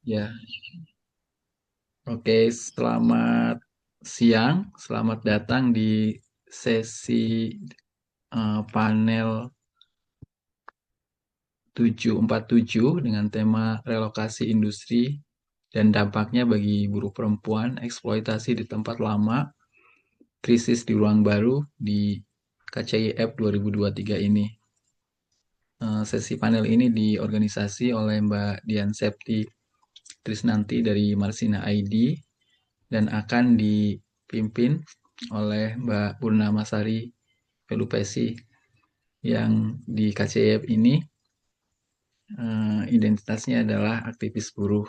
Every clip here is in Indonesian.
Ya, oke. Selamat siang. Selamat datang di sesi panel 747 dengan tema relokasi industri dan dampaknya bagi buruh perempuan, eksploitasi di tempat lama, krisis di ruang baru di KCIF 2023 ini. Sesi panel ini diorganisasi oleh Mbak Dian Septi Trisnanti dari Marsina ID dan akan dipimpin oleh Mbak Purnamasari Pelupesi yang di KCF ini identitasnya adalah aktivis buruh.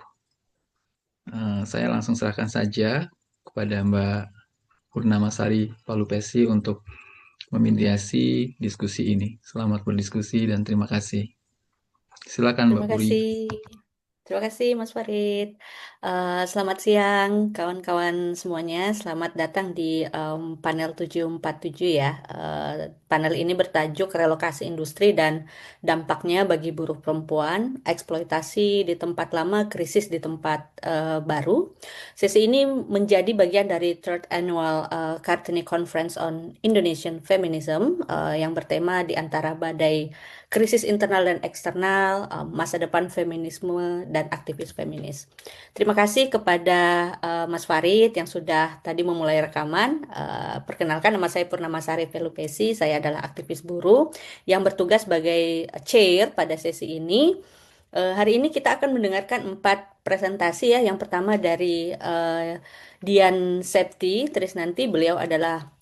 Saya langsung serahkan saja kepada Mbak Purnamasari Pelupesi untuk memediasi diskusi ini. Selamat berdiskusi dan terima kasih. Silakan Mbak Terima Puri. kasih. Terima kasih Mas Farid. Selamat siang kawan-kawan semuanya. Selamat datang di panel 747 ya. Panel ini bertajuk relokasi industri dan dampaknya bagi buruh perempuan, eksploitasi di tempat lama, krisis di tempat baru. Sesi ini menjadi bagian dari Third Annual Kartini Conference on Indonesian Feminism yang bertema di antara badai krisis internal dan eksternal, masa depan feminisme dan aktivis feminis. Terima kasih kepada Mas Farid yang sudah tadi memulai rekaman. Perkenalkan, nama saya Purnamasari Pelupesi, saya adalah aktivis buruh yang bertugas sebagai chair pada sesi ini. Hari ini kita akan mendengarkan 4 presentasi ya. Yang pertama dari Dian Septi Trisnanti, beliau adalah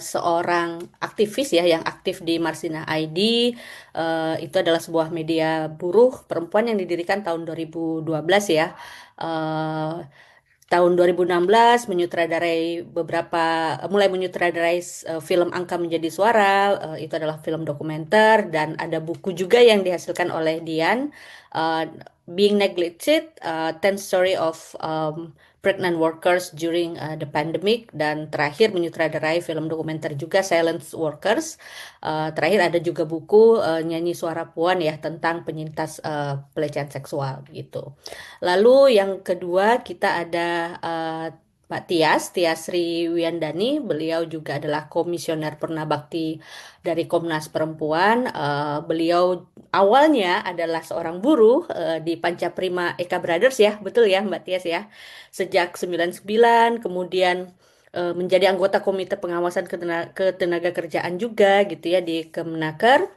seorang aktivis ya yang aktif di Marsina ID. Itu adalah sebuah media buruh perempuan yang didirikan tahun 2012 ya. Eh, Tahun 2016 menyutradarai beberapa mulai menyutradarai film Angka Menjadi Suara. Itu adalah film dokumenter dan ada buku juga yang dihasilkan oleh Dian, uh, Being Neglected, 10 Story of Pregnant Workers During the Pandemic, dan terakhir menyutradarai film dokumenter juga Silent Workers. Terakhir ada juga buku Nyanyi Suara Puan ya tentang penyintas pelecehan seksual gitu. Lalu yang kedua kita ada Mbak Tias Sri Wiyandani. Beliau juga adalah komisioner Purna Bakti dari Komnas Perempuan. Beliau awalnya adalah seorang buruh di Pancaprima Eka Brothers ya, betul ya Mbak Tias ya. Sejak 99, kemudian menjadi anggota Komite Pengawasan Ketenaga Kerjaan juga gitu ya di Kemenaker.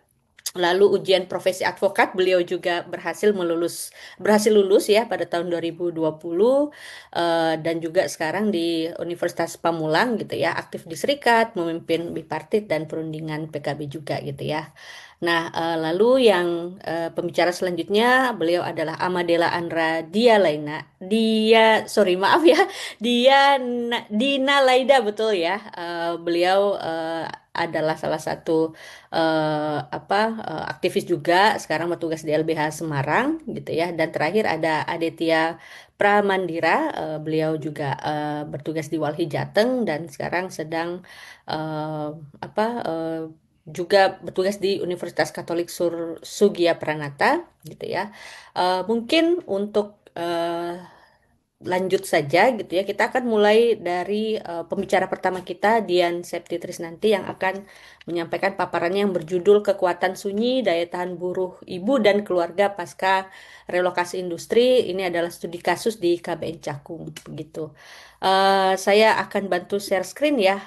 Lalu ujian profesi advokat beliau juga berhasil lulus ya pada tahun 2020, dan juga sekarang di Universitas Pamulang gitu ya, aktif di Serikat, memimpin bipartit dan perundingan PKB juga gitu ya. Nah, lalu yang pembicara selanjutnya beliau adalah Amadela Andra sorry maaf ya, Dina Laida betul ya. Beliau adalah salah satu aktivis juga, sekarang bertugas di LBH Semarang gitu ya. Dan terakhir ada Aditya Pramandira, beliau juga bertugas di Walhi Jateng dan sekarang sedang eh, apa eh, juga bertugas di Universitas Katolik Sugia Pranata gitu ya. Mungkin untuk lanjut saja gitu ya. Kita akan mulai dari pembicara pertama kita, Dian Septi Trisnanti, yang akan menyampaikan paparannya yang berjudul Kekuatan Sunyi Daya Tahan Buruh Ibu dan Keluarga Pasca Relokasi Industri. Ini adalah studi kasus di KBN Cakung begitu. Saya akan bantu share screen ya,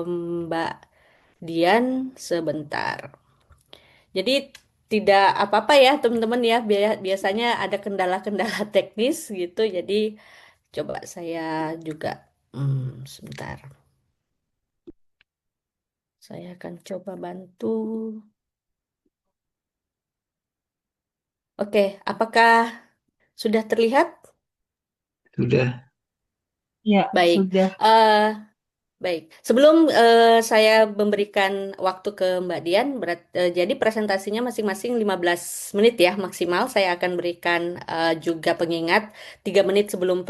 Mbak Dian sebentar. Jadi tidak apa-apa ya teman-teman ya. Biasanya ada kendala-kendala teknis gitu. Jadi coba saya juga, sebentar. Saya akan coba bantu. Oke, apakah sudah terlihat? Sudah. Ya, Baik. sudah. Eh, Baik, sebelum saya memberikan waktu ke Mbak Dian, jadi presentasinya masing-masing 15 menit ya maksimal. Saya akan berikan juga pengingat 3 menit sebelum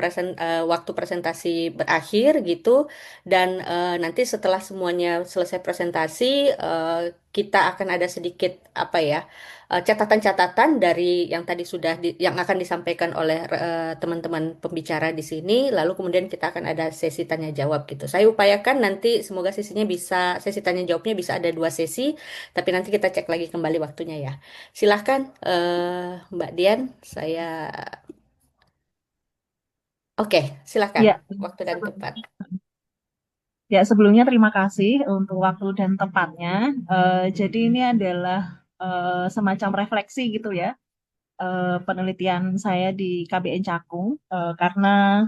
waktu presentasi berakhir gitu. Dan nanti setelah semuanya selesai presentasi, kita akan ada sedikit apa ya catatan-catatan dari yang tadi sudah yang akan disampaikan oleh teman-teman pembicara di sini, lalu kemudian kita akan ada sesi tanya jawab gitu. Saya upayakan nanti semoga sesi tanya jawabnya bisa ada 2 sesi, tapi nanti kita cek lagi kembali waktunya ya. Silahkan Mbak Dian, saya oke, silakan Ya, waktu dan tempat. ya sebelumnya terima kasih untuk waktu dan tempatnya. Jadi ini adalah semacam refleksi gitu ya, penelitian saya di KBN Cakung, karena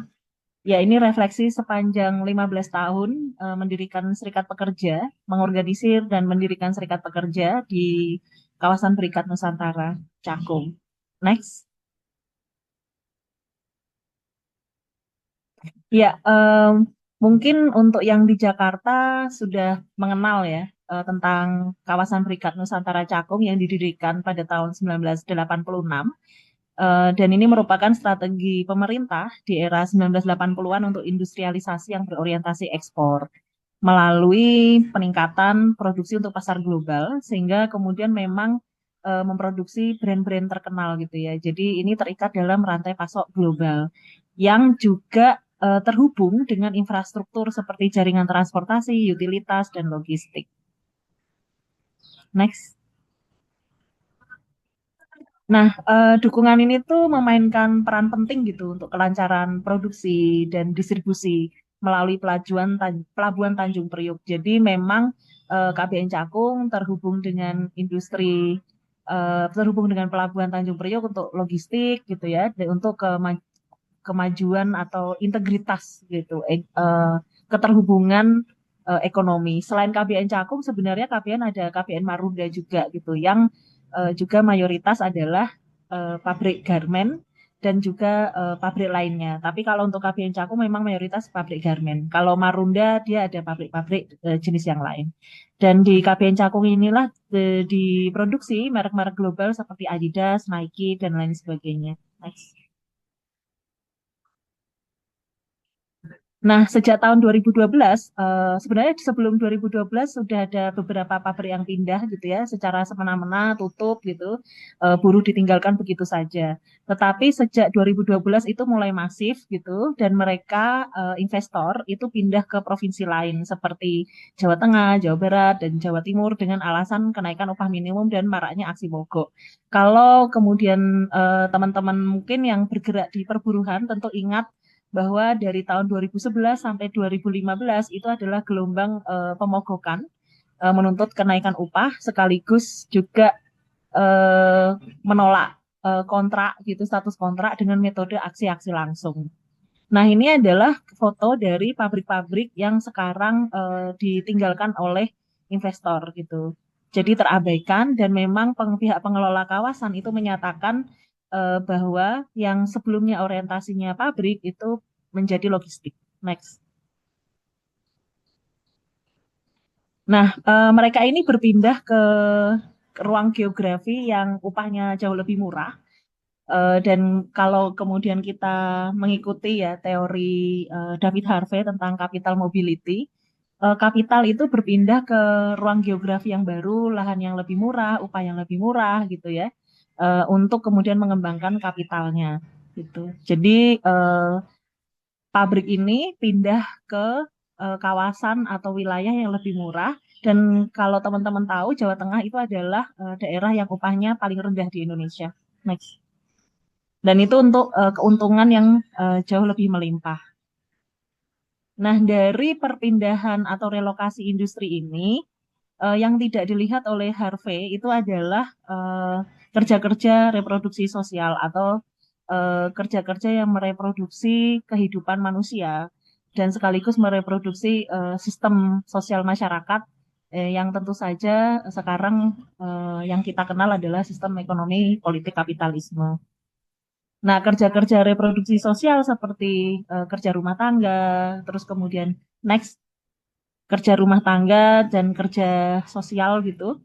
ya ini refleksi sepanjang 15 tahun mendirikan serikat pekerja, mengorganisir dan mendirikan serikat pekerja di kawasan Berikat Nusantara, Cakung. Next. Ya, mungkin untuk yang di Jakarta sudah mengenal ya tentang kawasan Berikat Nusantara Cakung yang didirikan pada tahun 1986. Dan ini merupakan strategi pemerintah di era 1980-an untuk industrialisasi yang berorientasi ekspor melalui peningkatan produksi untuk pasar global sehingga kemudian memang memproduksi brand-brand terkenal gitu ya. Jadi ini terikat dalam rantai pasok global yang juga terhubung dengan infrastruktur seperti jaringan transportasi, utilitas, dan logistik. Next. Nah, dukungan ini tuh memainkan peran penting gitu untuk kelancaran produksi dan distribusi melalui Pelabuhan Tanjung Priuk. Jadi memang KBN Cakung terhubung dengan terhubung dengan Pelabuhan Tanjung Priuk untuk logistik gitu ya, dan untuk kemajuan atau integritas gitu, keterhubungan ekonomi. Selain KBN Cakung, sebenarnya KBN ada KBN Marunda juga gitu, yang juga mayoritas adalah pabrik garmen dan juga pabrik lainnya. Tapi kalau untuk KBN Cakung memang mayoritas pabrik garmen. Kalau Marunda dia ada pabrik-pabrik jenis yang lain. Dan di KBN Cakung inilah diproduksi merek-merek global seperti Adidas, Nike, dan lain sebagainya. Next. Nah, sejak tahun 2012, sebenarnya sebelum 2012 sudah ada beberapa pabrik yang pindah gitu ya, secara semena-mena tutup gitu, buruh ditinggalkan begitu saja. Tetapi sejak 2012 itu mulai masif gitu, dan mereka investor itu pindah ke provinsi lain seperti Jawa Tengah, Jawa Barat, dan Jawa Timur dengan alasan kenaikan upah minimum dan maraknya aksi mogok. Kalau kemudian teman-teman mungkin yang bergerak di perburuhan tentu ingat bahwa dari tahun 2011 sampai 2015 itu adalah gelombang pemogokan menuntut kenaikan upah sekaligus juga eh, menolak kontrak gitu, status kontrak dengan metode aksi-aksi langsung. Nah, ini adalah foto dari pabrik-pabrik yang sekarang ditinggalkan oleh investor gitu. Jadi terabaikan dan memang pihak pengelola kawasan itu menyatakan bahwa yang sebelumnya orientasinya pabrik itu menjadi logistik. Next. Nah, mereka ini berpindah ke ruang geografi yang upahnya jauh lebih murah. Dan kalau kemudian kita mengikuti ya teori David Harvey tentang capital mobility, kapital itu berpindah ke ruang geografi yang baru, lahan yang lebih murah, upah yang lebih murah gitu ya, untuk kemudian mengembangkan kapitalnya gitu. Jadi pabrik ini pindah ke kawasan atau wilayah yang lebih murah. Dan kalau teman-teman tahu, Jawa Tengah itu adalah daerah yang upahnya paling rendah di Indonesia. Next. Dan itu untuk keuntungan yang jauh lebih melimpah. Nah, dari perpindahan atau relokasi industri ini, yang tidak dilihat oleh Harvey itu adalah kerja-kerja reproduksi sosial atau kerja-kerja yang mereproduksi kehidupan manusia dan sekaligus mereproduksi sistem sosial masyarakat yang tentu saja sekarang yang kita kenal adalah sistem ekonomi politik kapitalisme. Nah, kerja-kerja reproduksi sosial seperti kerja rumah tangga, terus kemudian next kerja rumah tangga dan kerja sosial gitu,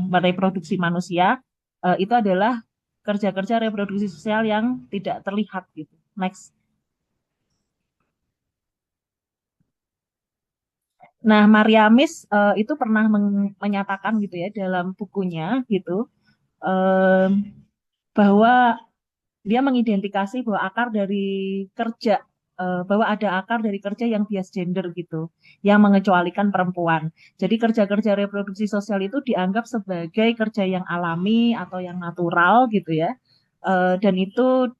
mereproduksi manusia, itu adalah kerja-kerja reproduksi sosial yang tidak terlihat gitu. Next. Nah, Mariamis itu pernah menyatakan gitu ya dalam bukunya gitu, em, bahwa dia mengidentifikasi bahwa akar dari kerja, bahwa ada akar dari kerja yang bias gender gitu, yang mengecualikan perempuan. Jadi kerja-kerja reproduksi sosial itu dianggap sebagai kerja yang alami atau yang natural gitu ya. Dan itu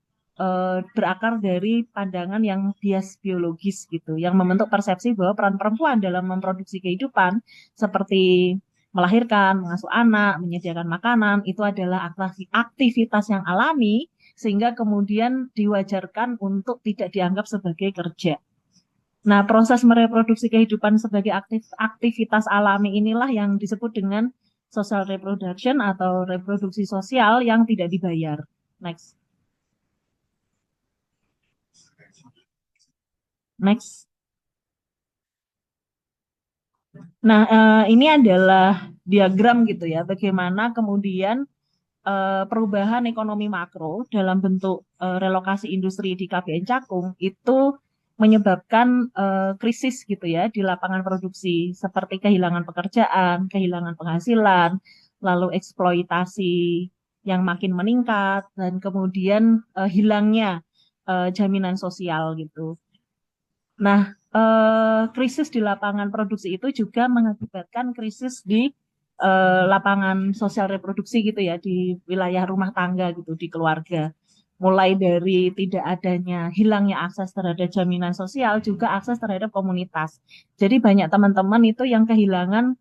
berakar dari pandangan yang bias biologis gitu, yang membentuk persepsi bahwa peran perempuan dalam memproduksi kehidupan seperti melahirkan, mengasuh anak, menyediakan makanan, itu adalah aktivitas yang alami sehingga kemudian diwajarkan untuk tidak dianggap sebagai kerja. Nah, proses mereproduksi kehidupan sebagai aktivitas alami inilah yang disebut dengan social reproduction atau reproduksi sosial yang tidak dibayar. Next. Next. Nah, ini adalah diagram gitu ya, bagaimana kemudian perubahan ekonomi makro dalam bentuk relokasi industri di KBN Cakung itu menyebabkan krisis gitu ya di lapangan produksi seperti kehilangan pekerjaan, kehilangan penghasilan, lalu eksploitasi yang makin meningkat dan kemudian hilangnya jaminan sosial gitu. Nah, krisis di lapangan produksi itu juga mengakibatkan krisis di lapangan sosial reproduksi gitu ya, di wilayah rumah tangga gitu, di keluarga. Mulai dari tidak adanya hilangnya akses terhadap jaminan sosial, juga akses terhadap komunitas. Jadi banyak teman-teman itu yang kehilangan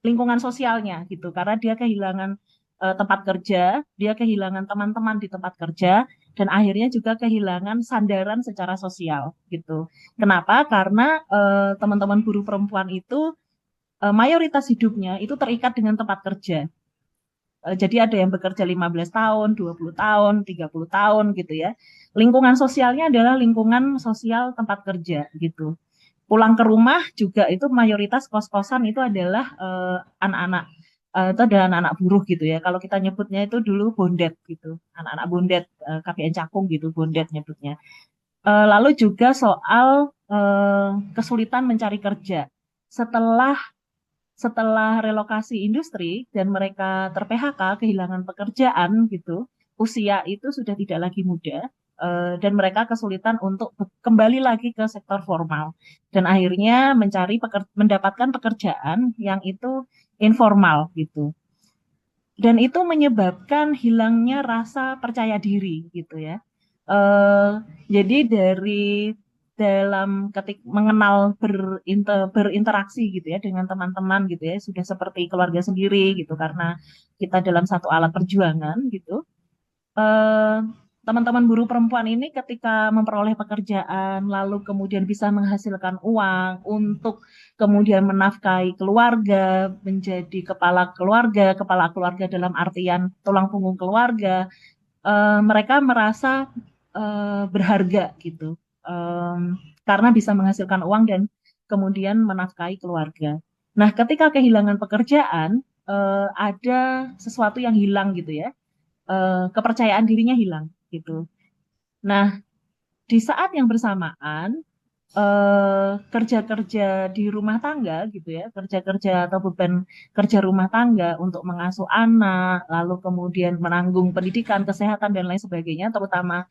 lingkungan sosialnya gitu, karena dia kehilangan tempat kerja, dia kehilangan teman-teman di tempat kerja, dan akhirnya juga kehilangan sandaran secara sosial gitu. Kenapa? Karena teman-teman buruh perempuan itu mayoritas hidupnya itu terikat dengan tempat kerja. Jadi ada yang bekerja 15 tahun, 20 tahun, 30 tahun gitu ya. Lingkungan sosialnya adalah lingkungan sosial tempat kerja gitu. Pulang ke rumah juga itu mayoritas kos-kosan itu adalah anak-anak itu adalah anak-anak buruh gitu ya. Kalau kita nyebutnya itu dulu bondet gitu. Anak-anak bondet KPN Cakung gitu, bondet nyebutnya. Lalu juga soal kesulitan mencari kerja. Setelah setelah relokasi industri dan mereka ter-PHK, kehilangan pekerjaan gitu, usia itu sudah tidak lagi muda dan mereka kesulitan untuk kembali lagi ke sektor formal dan akhirnya mendapatkan pekerjaan yang itu informal gitu. Dan itu menyebabkan hilangnya rasa percaya diri gitu ya. Eh, jadi dalam ketik mengenal berinteraksi gitu ya dengan teman-teman gitu ya sudah seperti keluarga sendiri gitu karena kita dalam satu alat perjuangan gitu. eh, Teman-teman buruh perempuan ini ketika memperoleh pekerjaan, lalu kemudian bisa menghasilkan uang untuk kemudian menafkahi keluarga, menjadi kepala keluarga dalam artian tulang punggung keluarga, mereka merasa berharga gitu, karena bisa menghasilkan uang dan kemudian menafkahi keluarga. Nah, ketika kehilangan pekerjaan, ada sesuatu yang hilang gitu ya, kepercayaan dirinya hilang gitu. Nah, di saat yang bersamaan kerja-kerja di rumah tangga gitu ya, kerja-kerja atau beban kerja rumah tangga untuk mengasuh anak, lalu kemudian menanggung pendidikan, kesehatan dan lain sebagainya, terutama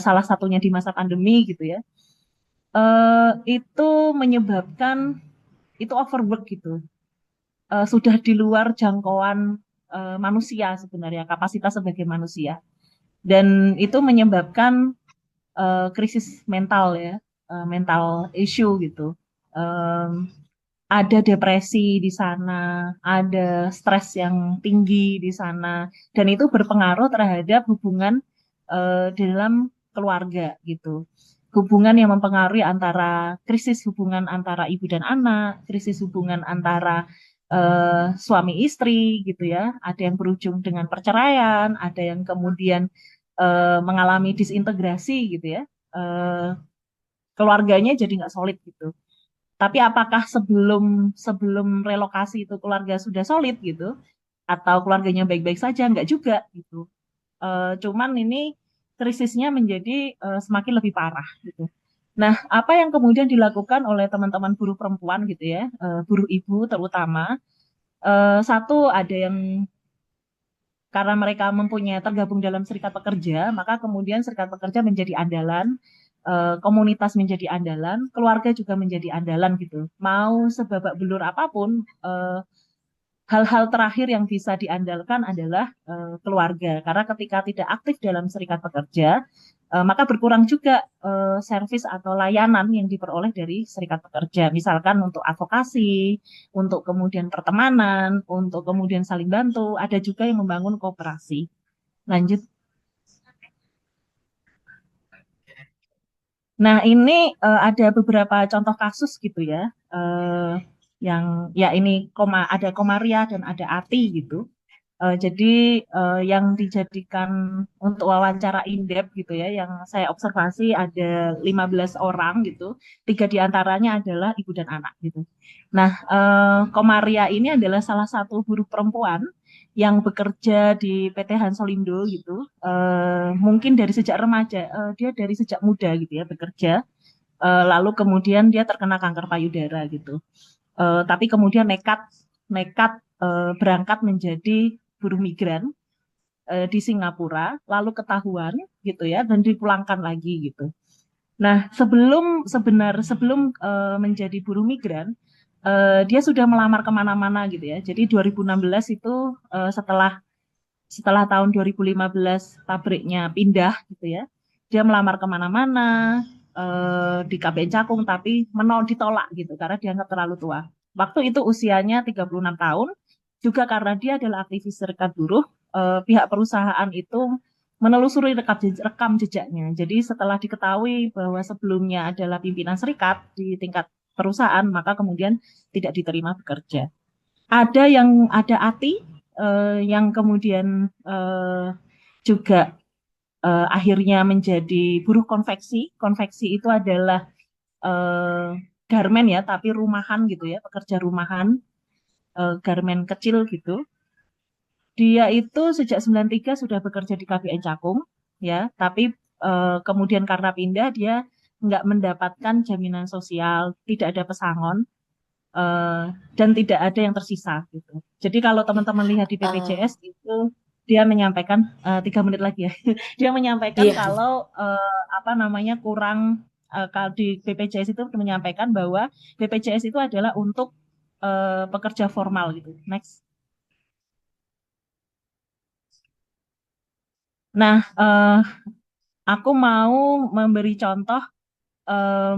salah satunya di masa pandemi gitu ya, itu menyebabkan itu overwork gitu, sudah di luar jangkauan manusia sebenarnya, kapasitas sebagai manusia. Dan itu menyebabkan krisis mental ya, mental issue gitu. Em, ada depresi di sana, ada stres yang tinggi di sana, dan itu berpengaruh terhadap hubungan dalam keluarga gitu. Hubungan yang mempengaruhi antara krisis hubungan antara ibu dan anak, krisis hubungan antara suami istri gitu ya. Ada yang berujung dengan perceraian, ada yang kemudian mengalami disintegrasi gitu ya. Eh, Keluarganya jadi nggak solid gitu. Tapi apakah sebelum sebelum relokasi itu keluarga sudah solid gitu, atau keluarganya baik-baik saja? Nggak juga gitu. Cuman ini krisisnya menjadi semakin lebih parah gitu. Nah, apa yang kemudian dilakukan oleh teman-teman buruh perempuan gitu ya, buruh ibu terutama, satu ada yang karena mereka mempunyai tergabung dalam serikat pekerja, maka kemudian serikat pekerja menjadi andalan, komunitas menjadi andalan, keluarga juga menjadi andalan gitu. Mau sebabak belur apapun, hal-hal terakhir yang bisa diandalkan adalah keluarga. Karena ketika tidak aktif dalam serikat pekerja, maka berkurang juga servis atau layanan yang diperoleh dari serikat pekerja. Misalkan untuk advokasi, untuk kemudian pertemanan, untuk kemudian saling bantu, ada juga yang membangun kooperasi. Lanjut. Nah, ini ada beberapa contoh kasus gitu ya, yang ya ini ada Komaria dan ada Ati gitu. Jadi yang dijadikan untuk wawancara in-depth gitu ya, yang saya observasi ada 15 orang gitu, 3 diantaranya adalah ibu dan anak gitu. Nah, Komaria ini adalah salah satu buruh perempuan yang bekerja di PT Hansolindo gitu. Mungkin dari sejak remaja, dia dari sejak muda gitu ya bekerja. Lalu kemudian dia terkena kanker payudara gitu. Tapi kemudian nekat nekat berangkat menjadi buruh migran di Singapura, lalu ketahuan gitu ya dan dipulangkan lagi gitu. Nah, sebelum menjadi buruh migran, dia sudah melamar kemana-mana gitu ya. Jadi 2016 itu setelah setelah tahun 2015 pabriknya pindah gitu ya, dia melamar kemana-mana di KBN Cakung tapi ditolak gitu karena dianggap terlalu tua. Waktu itu usianya 36 tahun, juga karena dia adalah aktivis serikat buruh, pihak perusahaan itu menelusuri rekam jejaknya. Jadi setelah diketahui bahwa sebelumnya adalah pimpinan serikat di tingkat perusahaan, maka kemudian tidak diterima bekerja. Ada Ati yang kemudian juga akhirnya menjadi buruh konveksi. Konveksi itu adalah eh, garmen ya, tapi rumahan gitu ya, pekerja rumahan, garmen kecil gitu. Dia itu sejak 93 sudah bekerja di KBN Cakung, ya, tapi kemudian karena pindah dia nggak mendapatkan jaminan sosial, tidak ada pesangon, eh, dan tidak ada yang tersisa gitu. Jadi kalau teman-teman lihat di Eh, BPJS itu dia menyampaikan 3 menit lagi ya, dia menyampaikan iya. kalau apa namanya kurang kalau di BPJS itu menyampaikan bahwa BPJS itu adalah untuk pekerja formal gitu. Next. Nah, aku mau memberi contoh eh,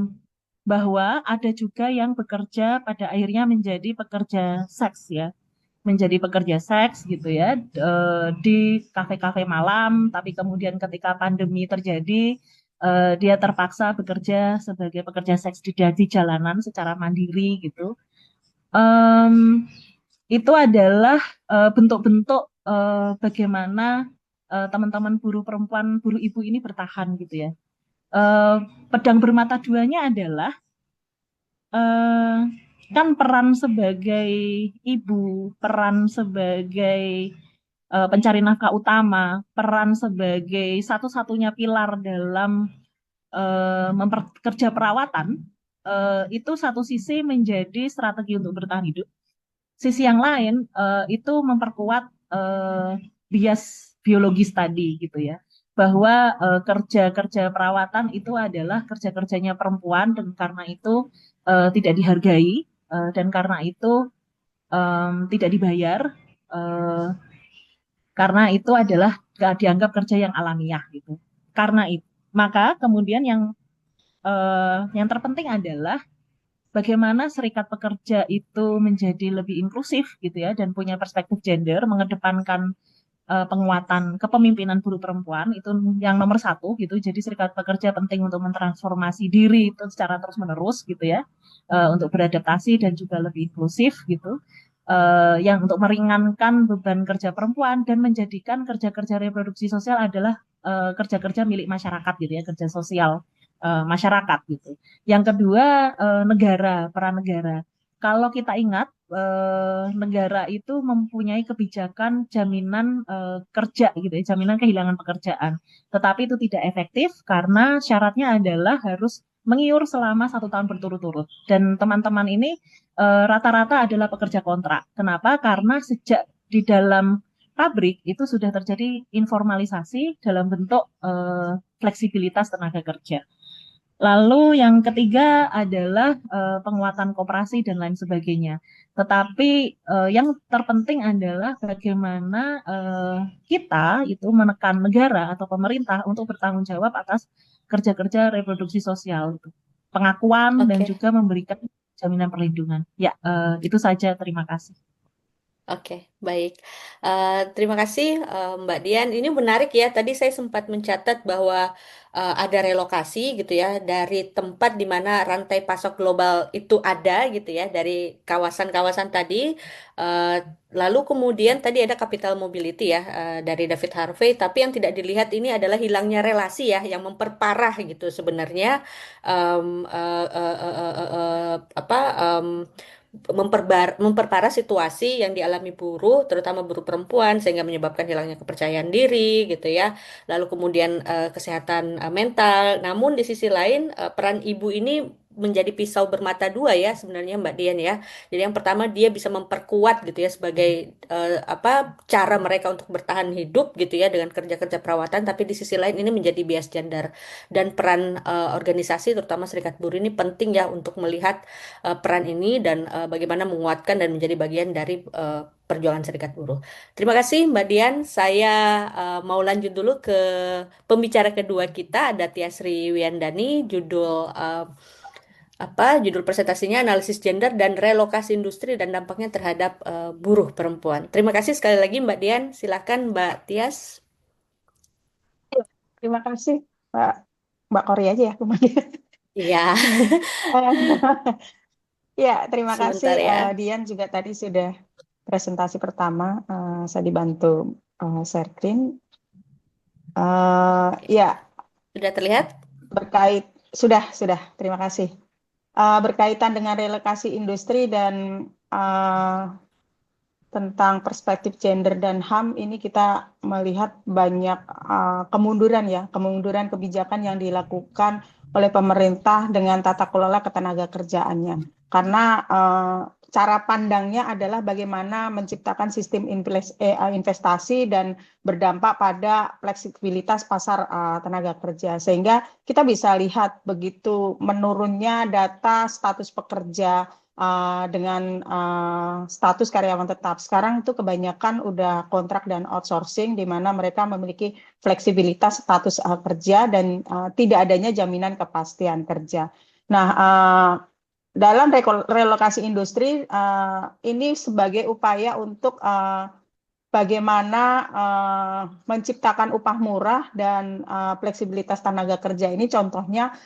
bahwa ada juga yang bekerja pada akhirnya menjadi pekerja seks ya, menjadi pekerja seks gitu ya, di kafe-kafe malam, tapi kemudian ketika pandemi terjadi, dia terpaksa bekerja sebagai pekerja seks di jalanan secara mandiri gitu. Em, itu adalah bentuk-bentuk bagaimana teman-teman buruh perempuan, buruh ibu ini bertahan gitu ya. Eh, Pedang bermata duanya adalah eh, kan peran sebagai ibu, peran sebagai pencari nafkah utama, peran sebagai satu-satunya pilar dalam memperkerja perawatan, itu satu sisi menjadi strategi untuk bertahan hidup. Sisi yang lain itu memperkuat eh, bias biologis tadi gitu ya, bahwa kerja-kerja perawatan itu adalah kerja-kerjanya perempuan dan karena itu tidak dihargai dan karena itu tidak dibayar eh, karena itu adalah gak dianggap kerja yang alamiah gitu. Karena itu maka kemudian yang terpenting adalah bagaimana serikat pekerja itu menjadi lebih inklusif gitu ya dan punya perspektif gender, mengedepankan penguatan kepemimpinan buruh perempuan itu yang nomor satu gitu. Jadi serikat pekerja penting untuk mentransformasi diri itu secara terus-menerus gitu ya, untuk beradaptasi dan juga lebih inklusif gitu. Yang untuk meringankan beban kerja perempuan dan menjadikan kerja-kerja reproduksi sosial adalah kerja-kerja milik masyarakat gitu ya, kerja sosial masyarakat gitu. Yang kedua, peran negara. Kalau kita ingat, negara itu mempunyai kebijakan jaminan kerja gitu ya, jaminan kehilangan pekerjaan. Tetapi itu tidak efektif karena syaratnya adalah harus mengiur selama 1 tahun berturut-turut. Dan teman-teman ini rata-rata adalah pekerja kontrak. Kenapa? Karena sejak di dalam pabrik itu sudah terjadi informalisasi dalam bentuk fleksibilitas tenaga kerja. Lalu yang ketiga adalah penguatan koperasi dan lain sebagainya. Tetapi yang terpenting adalah bagaimana kita itu menekan negara atau pemerintah untuk bertanggung jawab atas kerja-kerja reproduksi sosial, pengakuan dan Oke. juga memberikan jaminan perlindungan. Ya, itu saja. Terima kasih. Oke, baik. Terima kasih Mbak Dian. Ini menarik ya. Tadi saya sempat mencatat bahwa ada relokasi gitu ya dari tempat di mana rantai pasok global itu ada gitu ya dari kawasan-kawasan tadi. Eh, Lalu kemudian tadi ada capital mobility ya dari David Harvey. Tapi yang tidak dilihat ini adalah hilangnya relasi ya yang memperparah gitu sebenarnya em, apa memperparah situasi yang dialami buruh, terutama buruh perempuan, sehingga menyebabkan hilangnya kepercayaan diri, gitu ya. Lalu kemudian kesehatan mental. Namun di sisi lain peran ibu ini menjadi pisau bermata dua ya sebenarnya Mbak Dian ya. Jadi yang pertama dia bisa memperkuat gitu ya sebagai apa cara mereka untuk bertahan hidup gitu ya dengan kerja-kerja perawatan, tapi di sisi lain ini menjadi bias gender dan peran organisasi terutama Serikat Buruh ini penting ya untuk melihat peran ini dan bagaimana menguatkan dan menjadi bagian dari perjuangan serikat buruh. Terima kasih Mbak Dian. Saya mau lanjut dulu ke pembicara kedua kita, ada Tiasri Wiandani. Judul presentasinya analisis gender dan relokasi industri dan dampaknya terhadap buruh perempuan. Terima kasih sekali lagi Mbak Dian. Silakan Mbak Tias. Ya, terima kasih Mbak Kori aja ya kemarin. Iya, Ya, terima kasih sebentar ya. Dian juga tadi sudah presentasi pertama. Saya dibantu share screen. Ya, Sudah terlihat? sudah. Terima kasih. Berkaitan dengan relokasi industri dan tentang perspektif gender dan HAM ini kita melihat banyak kemunduran kebijakan yang dilakukan oleh pemerintah dengan tata kelola ketenaga kerjaannya. Karena cara pandangnya adalah bagaimana menciptakan sistem investasi dan berdampak pada fleksibilitas pasar tenaga kerja. Sehingga kita bisa lihat begitu menurunnya data status pekerja dengan status karyawan tetap. Sekarang itu kebanyakan udah kontrak dan outsourcing, di mana mereka memiliki fleksibilitas status kerja dan tidak adanya jaminan kepastian kerja. Nah, dalam relokasi industri ini sebagai upaya untuk bagaimana menciptakan upah murah dan fleksibilitas tenaga kerja ini. Contohnya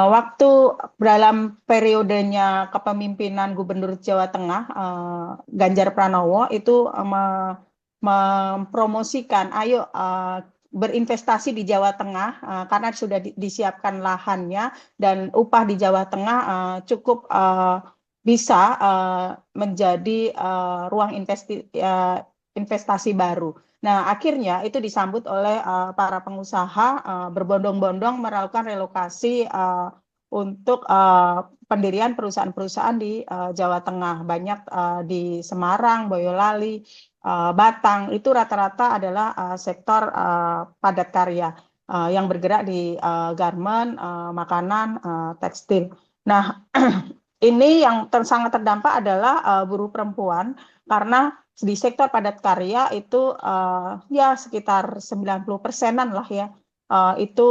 waktu dalam periodenya kepemimpinan Gubernur Jawa Tengah Ganjar Pranowo itu mempromosikan ayo berinvestasi di Jawa Tengah karena sudah disiapkan lahannya dan upah di Jawa Tengah cukup bisa menjadi ruang investasi baru. Nah, akhirnya itu disambut oleh para pengusaha berbondong-bondong melakukan relokasi untuk pendirian perusahaan-perusahaan di Jawa Tengah. Banyak di Semarang, Boyolali, Batang, itu rata-rata adalah sektor padat karya yang bergerak di garmen, makanan, tekstil. Nah, ini yang sangat terdampak adalah buruh perempuan karena di sektor padat karya itu ya sekitar 90%-an lah ya itu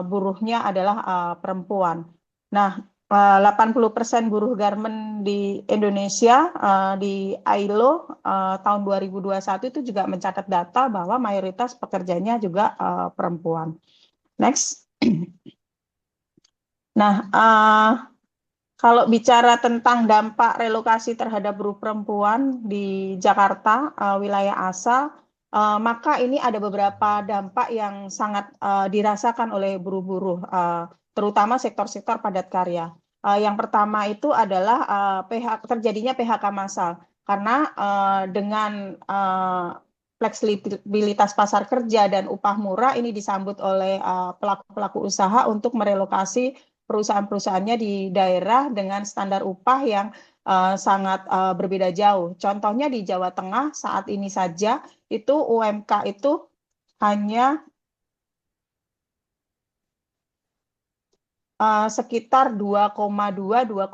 buruhnya adalah perempuan. Nah, 80% buruh garmen di Indonesia di ILO tahun 2021 itu juga mencatat data bahwa mayoritas pekerjanya juga perempuan. Next. Nah, kalau bicara tentang dampak relokasi terhadap buruh perempuan di Jakarta, wilayah ASA, maka ini ada beberapa dampak yang sangat dirasakan oleh buruh-buruh, terutama sektor-sektor padat karya. Yang pertama itu adalah terjadinya PHK massal, karena dengan fleksibilitas pasar kerja dan upah murah ini disambut oleh pelaku-pelaku usaha untuk merelokasi perusahaan-perusahaannya di daerah dengan standar upah yang sangat berbeda jauh. Contohnya di Jawa Tengah saat ini saja itu UMK itu hanya sekitar 2,2-2,4,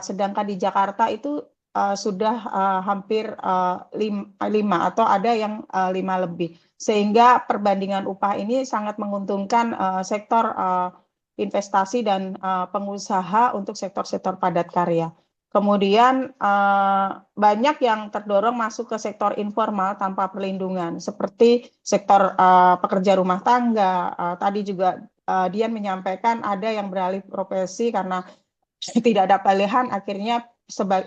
sedangkan di Jakarta itu sudah hampir 5 atau ada yang 5 lebih. Sehingga perbandingan upah ini sangat menguntungkan sektor investasi dan pengusaha untuk sektor-sektor padat karya. Kemudian banyak yang terdorong masuk ke sektor informal tanpa perlindungan, seperti sektor pekerja rumah tangga. Tadi juga Dian menyampaikan ada yang beralih profesi karena tidak ada pilihan, akhirnya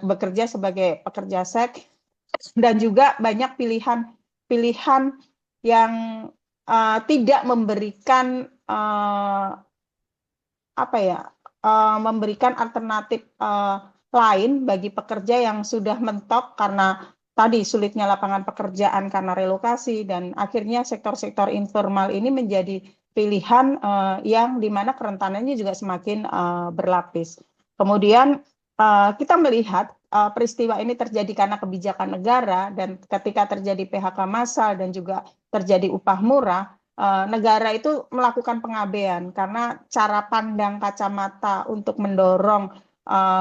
bekerja sebagai pekerja seks, dan juga banyak pilihan yang tidak memberikan memberikan alternatif lain bagi pekerja yang sudah mentok karena tadi sulitnya lapangan pekerjaan karena relokasi, dan akhirnya sektor-sektor informal ini menjadi pilihan yang dimana kerentanannya juga semakin berlapis. Kemudian kita melihat peristiwa ini terjadi karena kebijakan negara, dan ketika terjadi PHK massal dan juga terjadi upah murah, negara itu melakukan pengabaian karena cara pandang kacamata untuk mendorong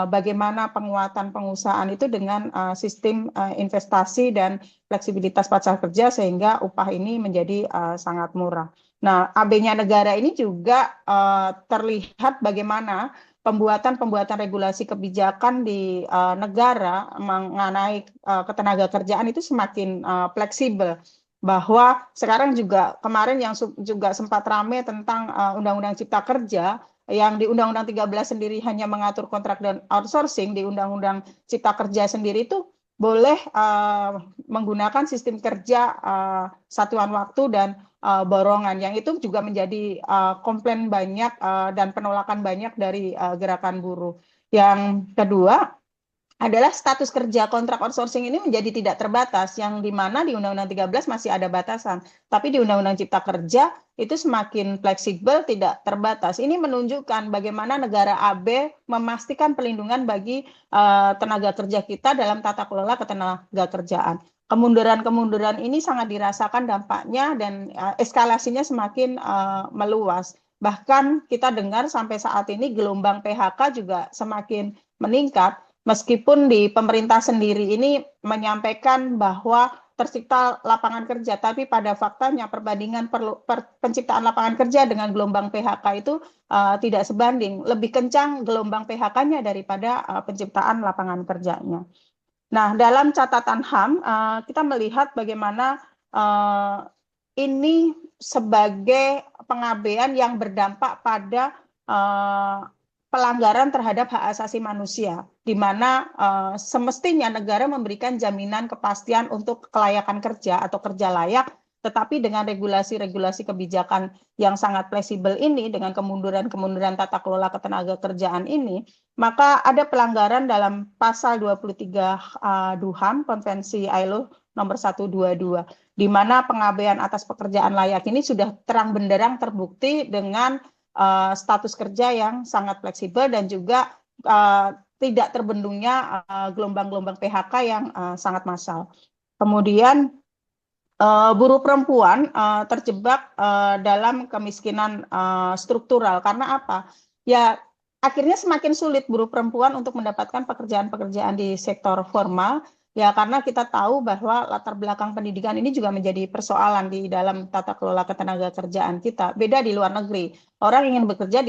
bagaimana penguatan pengusahaan itu dengan sistem investasi dan fleksibilitas pasar kerja sehingga upah ini menjadi sangat murah. Nah, AB-nya negara ini juga terlihat bagaimana pembuatan regulasi kebijakan di negara mengenai ketenaga kerjaan itu semakin fleksibel. Bahwa sekarang juga kemarin yang juga sempat ramai tentang Undang-Undang Cipta Kerja, yang di Undang-Undang 13 sendiri hanya mengatur kontrak dan outsourcing, di Undang-Undang Cipta Kerja sendiri itu boleh menggunakan sistem kerja satuan waktu dan borongan, yang itu juga menjadi komplain banyak dan penolakan banyak dari gerakan buruh. Yang kedua adalah status kerja kontrak outsourcing ini menjadi tidak terbatas, yang dimana di Undang-Undang 13 masih ada batasan, tapi di Undang-Undang Cipta Kerja itu semakin fleksibel, tidak terbatas. Ini menunjukkan bagaimana negara AB memastikan perlindungan bagi tenaga kerja kita dalam tata kelola ketenaga kerjaan. Kemunduran-kemunduran ini sangat dirasakan dampaknya, dan eskalasinya semakin meluas. Bahkan kita dengar sampai saat ini gelombang PHK juga semakin meningkat. Meskipun di pemerintah sendiri ini menyampaikan bahwa tercipta lapangan kerja, tapi pada faktanya perbandingan penciptaan lapangan kerja dengan gelombang PHK itu tidak sebanding. Lebih kencang gelombang PHK-nya daripada penciptaan lapangan kerjanya. Nah, dalam catatan HAM, kita melihat bagaimana ini sebagai pengabaian yang berdampak pada pelanggaran terhadap hak asasi manusia, di mana semestinya negara memberikan jaminan kepastian untuk kelayakan kerja atau kerja layak, tetapi dengan regulasi-regulasi kebijakan yang sangat fleksibel ini, dengan kemunduran-kemunduran tata kelola ketenaga kerjaan ini, maka ada pelanggaran dalam pasal 23 DUHAM, Konvensi ILO nomor 122, di mana pengabaian atas pekerjaan layak ini sudah terang benderang terbukti dengan status kerja yang sangat fleksibel dan juga tidak terbendungnya gelombang-gelombang PHK yang sangat massal. Kemudian buruh perempuan terjebak dalam kemiskinan struktural. Karena apa? Ya, akhirnya semakin sulit buruh perempuan untuk mendapatkan pekerjaan-pekerjaan di sektor formal. Ya, karena kita tahu bahwa latar belakang pendidikan ini juga menjadi persoalan di dalam tata kelola ketenaga kerjaan kita. Beda di luar negeri. Orang ingin bekerja,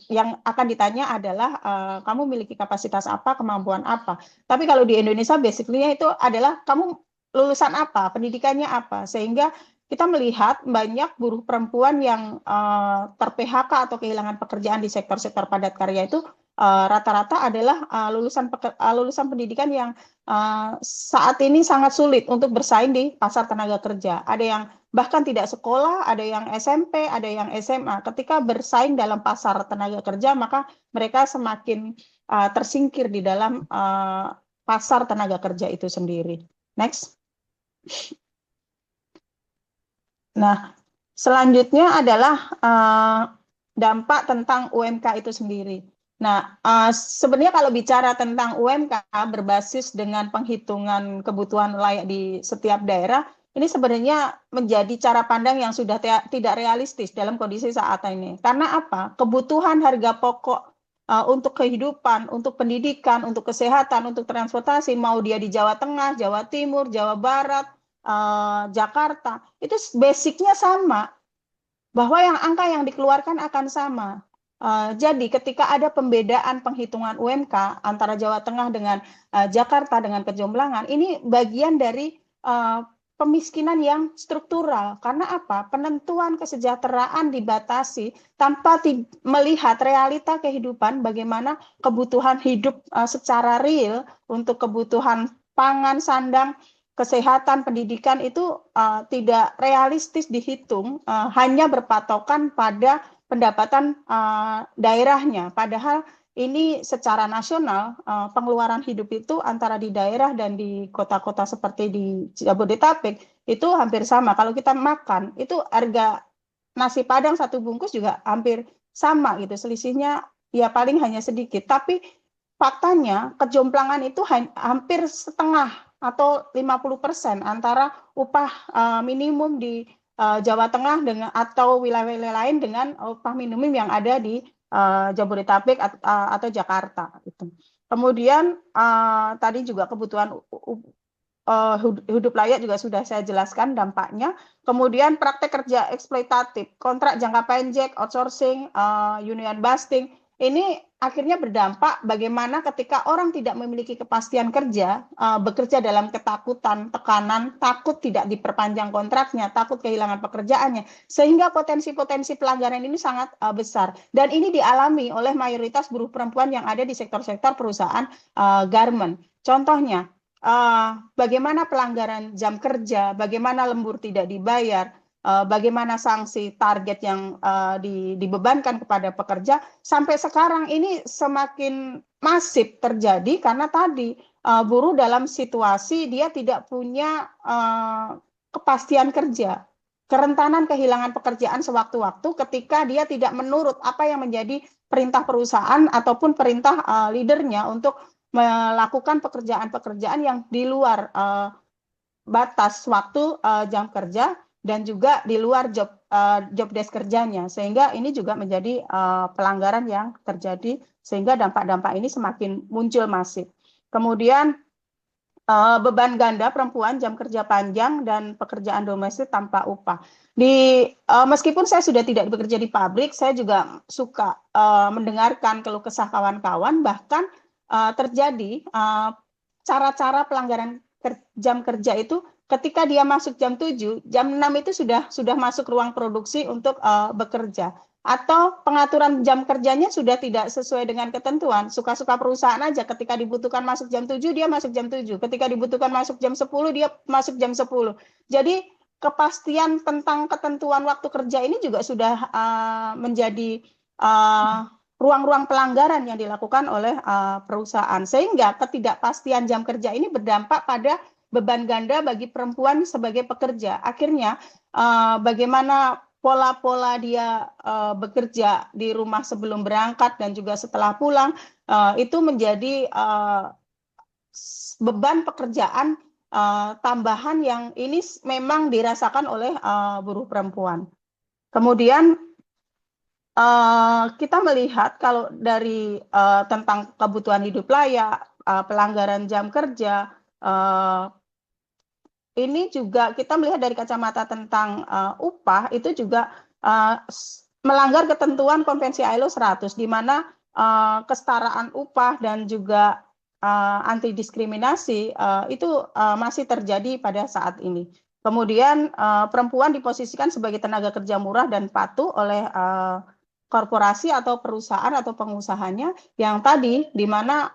yang akan ditanya adalah kamu memiliki kapasitas apa, kemampuan apa. Tapi kalau di Indonesia basically itu adalah kamu lulusan apa, pendidikannya apa. Sehingga kita melihat banyak buruh perempuan yang ter-PHK atau kehilangan pekerjaan di sektor-sektor padat karya itu rata-rata adalah lulusan pendidikan yang saat ini sangat sulit untuk bersaing di pasar tenaga kerja. Ada yang bahkan tidak sekolah, ada yang SMP, ada yang SMA. Ketika bersaing dalam pasar tenaga kerja, maka mereka semakin tersingkir di dalam pasar tenaga kerja itu sendiri. Next. Nah, selanjutnya adalah dampak tentang UMK itu sendiri. Nah, sebenarnya kalau bicara tentang UMK berbasis dengan penghitungan kebutuhan layak di setiap daerah, ini sebenarnya menjadi cara pandang yang sudah tidak realistis dalam kondisi saat ini. Karena apa? Kebutuhan harga pokok untuk kehidupan, untuk pendidikan, untuk kesehatan, untuk transportasi, mau dia di Jawa Tengah, Jawa Timur, Jawa Barat, Jakarta, itu basicnya sama, bahwa angka yang dikeluarkan akan sama. Jadi ketika ada pembedaan penghitungan UMK antara Jawa Tengah dengan Jakarta dengan kejomblangan, ini bagian dari pemiskinan yang struktural. Karena apa? Penentuan kesejahteraan dibatasi tanpa melihat realita kehidupan, bagaimana kebutuhan hidup secara real untuk kebutuhan pangan, sandang, kesehatan, pendidikan itu tidak realistis dihitung, hanya berpatokan pada pendapatan daerahnya. Padahal ini secara nasional, pengeluaran hidup itu antara di daerah dan di kota-kota seperti di Jabodetabek itu hampir sama. Kalau kita makan, itu harga nasi Padang satu bungkus juga hampir sama gitu. Selisihnya ya paling hanya sedikit. Tapi faktanya kejomplangan itu hampir setengah atau 50% antara upah minimum di Jawa Tengah dengan atau wilayah-wilayah lain dengan upah minimum yang ada di Jabodetabek atau Jakarta. Gitu. Kemudian tadi juga kebutuhan hidup layak juga sudah saya jelaskan dampaknya. Kemudian praktek kerja eksploitatif, kontrak jangka pendek, outsourcing, union busting, ini akhirnya berdampak bagaimana ketika orang tidak memiliki kepastian kerja, bekerja dalam ketakutan, tekanan, takut tidak diperpanjang kontraknya, takut kehilangan pekerjaannya, sehingga potensi-potensi pelanggaran ini sangat besar. Dan ini dialami oleh mayoritas buruh perempuan yang ada di sektor-sektor perusahaan garment. Contohnya, bagaimana pelanggaran jam kerja, bagaimana lembur tidak dibayar, bagaimana sanksi target yang dibebankan kepada pekerja, sampai sekarang ini semakin masif terjadi karena tadi buruh dalam situasi dia tidak punya kepastian kerja, kerentanan kehilangan pekerjaan sewaktu-waktu ketika dia tidak menurut apa yang menjadi perintah perusahaan ataupun perintah leadernya untuk melakukan pekerjaan-pekerjaan yang di luar batas waktu jam kerja dan juga di luar job desk kerjanya, sehingga ini juga menjadi pelanggaran yang terjadi sehingga dampak-dampak ini semakin muncul masif. Kemudian beban ganda perempuan, jam kerja panjang, dan pekerjaan domestik tanpa upah. Meskipun saya sudah tidak bekerja di pabrik, saya juga suka mendengarkan keluh kesah kawan-kawan, bahkan terjadi cara-cara pelanggaran jam kerja itu ketika dia masuk jam 7, jam 6 itu sudah masuk ruang produksi untuk bekerja. Atau pengaturan jam kerjanya sudah tidak sesuai dengan ketentuan. Suka-suka perusahaan aja, ketika dibutuhkan masuk jam 7, dia masuk jam 7. Ketika dibutuhkan masuk jam 10, dia masuk jam 10. Jadi kepastian tentang ketentuan waktu kerja ini juga sudah menjadi ruang-ruang pelanggaran yang dilakukan oleh perusahaan. Sehingga ketidakpastian jam kerja ini berdampak pada beban ganda bagi perempuan sebagai pekerja. Akhirnya bagaimana pola-pola dia bekerja di rumah sebelum berangkat dan juga setelah pulang itu menjadi beban pekerjaan tambahan yang ini memang dirasakan oleh buruh perempuan. Kemudian kita melihat kalau dari tentang kebutuhan hidup layak, pelanggaran jam kerja, ini juga kita melihat dari kacamata tentang upah itu juga melanggar ketentuan Konvensi ILO 100, di mana kesetaraan upah dan juga anti diskriminasi itu masih terjadi pada saat ini. Kemudian perempuan diposisikan sebagai tenaga kerja murah dan patuh oleh korporasi atau perusahaan atau pengusahanya, yang tadi di mana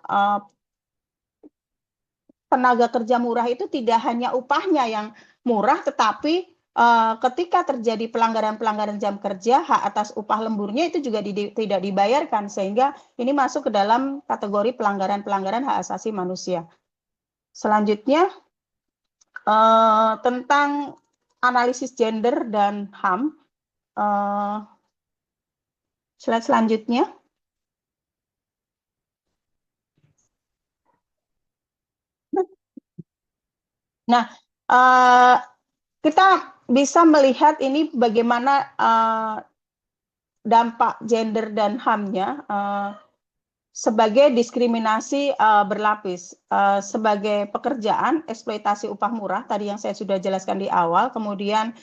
tenaga kerja murah itu tidak hanya upahnya yang murah, tetapi ketika terjadi pelanggaran-pelanggaran jam kerja, hak atas upah lemburnya itu juga tidak dibayarkan, sehingga ini masuk ke dalam kategori pelanggaran-pelanggaran hak asasi manusia. Selanjutnya, tentang analisis gender dan HAM, slide selanjutnya. Nah, eh, kita bisa melihat ini bagaimana dampak gender dan HAM-nya sebagai diskriminasi berlapis, sebagai pekerjaan eksploitasi upah murah tadi yang saya sudah jelaskan di awal, kemudian